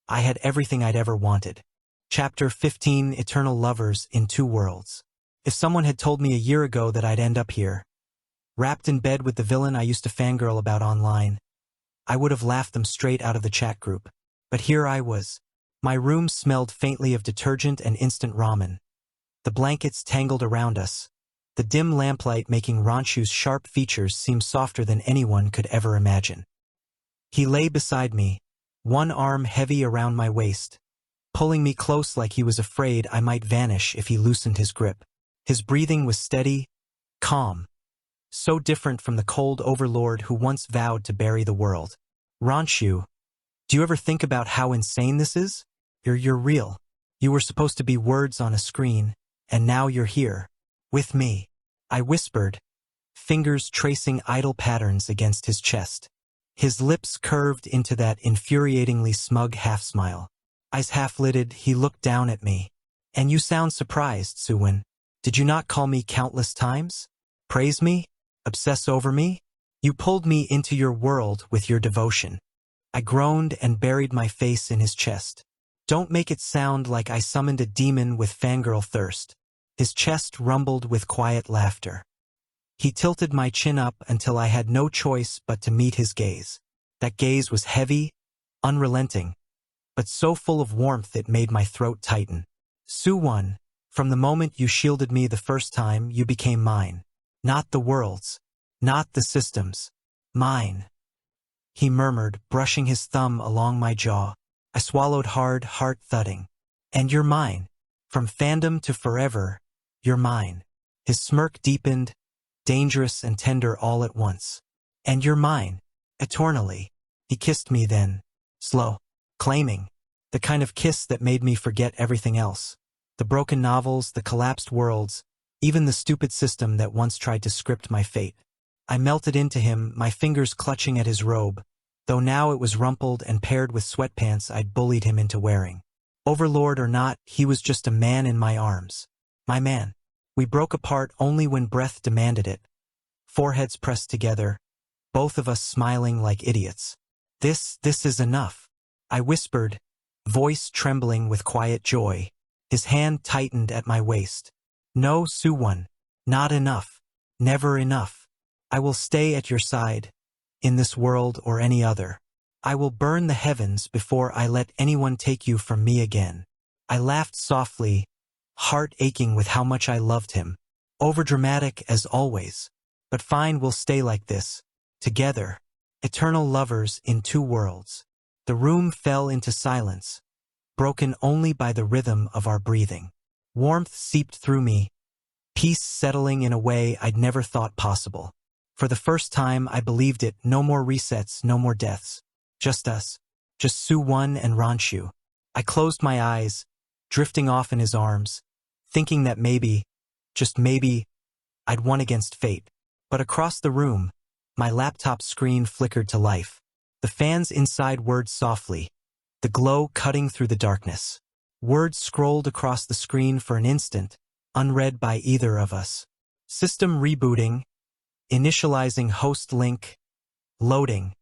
I had everything I'd ever wanted. Chapter 15, Eternal Lovers in Two Worlds. If someone had told me a year ago that I'd end up here, wrapped in bed with the villain I used to fangirl about online, I would have laughed them straight out of the chat group. But here I was. My room smelled faintly of detergent and instant ramen. The blankets tangled around us, the dim lamplight making Ranxu's sharp features seem softer than anyone could ever imagine. He lay beside me, one arm heavy around my waist, pulling me close like he was afraid I might vanish if he loosened his grip. His breathing was steady, calm, so different from the cold overlord who once vowed to bury the world. Ranxu, do you ever think about how insane this is? You're real. You were supposed to be words on a screen, and now you're here, with me. I whispered, fingers tracing idle patterns against his chest. His lips curved into that infuriatingly smug half-smile. Eyes half-lidded, he looked down at me. And you sound surprised, Xu Wen. Did you not call me countless times? Praise me? Obsess over me? You pulled me into your world with your devotion. I groaned and buried my face in his chest. Don't make it sound like I summoned a demon with fangirl thirst. His chest rumbled with quiet laughter. He tilted my chin up until I had no choice but to meet his gaze. That gaze was heavy, unrelenting, but so full of warmth it made my throat tighten. Xu Wen, from the moment you shielded me the first time, you became mine. Not the world's, not the system's. Mine. He murmured, brushing his thumb along my jaw. I swallowed hard, heart thudding. And you're mine. From fandom to forever, you're mine. His smirk deepened, dangerous and tender all at once. And you're mine. Eternally. He kissed me then. Slow. Claiming. The kind of kiss that made me forget everything else. The broken novels, the collapsed worlds, even the stupid system that once tried to script my fate. I melted into him, my fingers clutching at his robe, though now it was rumpled and paired with sweatpants I'd bullied him into wearing. Overlord or not, he was just a man in my arms. My man. We broke apart only when breath demanded it. Foreheads pressed together, both of us smiling like idiots. This is enough. I whispered, voice trembling with quiet joy. His hand tightened at my waist. No, Xu Wen. Not enough. Never enough. I will stay at your side, in this world or any other. I will burn the heavens before I let anyone take you from me again. I laughed softly, heart aching with how much I loved him. Overdramatic as always. But fine, we'll stay like this. Together. Eternal lovers in two worlds. The room fell into silence, broken only by the rhythm of our breathing. Warmth seeped through me, peace settling in a way I'd never thought possible. For the first time, I believed it. No more resets, no more deaths. Just us. Just Xu Wen and Ranxu. I closed my eyes, drifting off in his arms, thinking that maybe, just maybe, I'd won against fate. But across the room, my laptop screen flickered to life. The fans inside whirred softly, the glow cutting through the darkness. Words scrolled across the screen for an instant, unread by either of us. System rebooting, initializing host link, loading.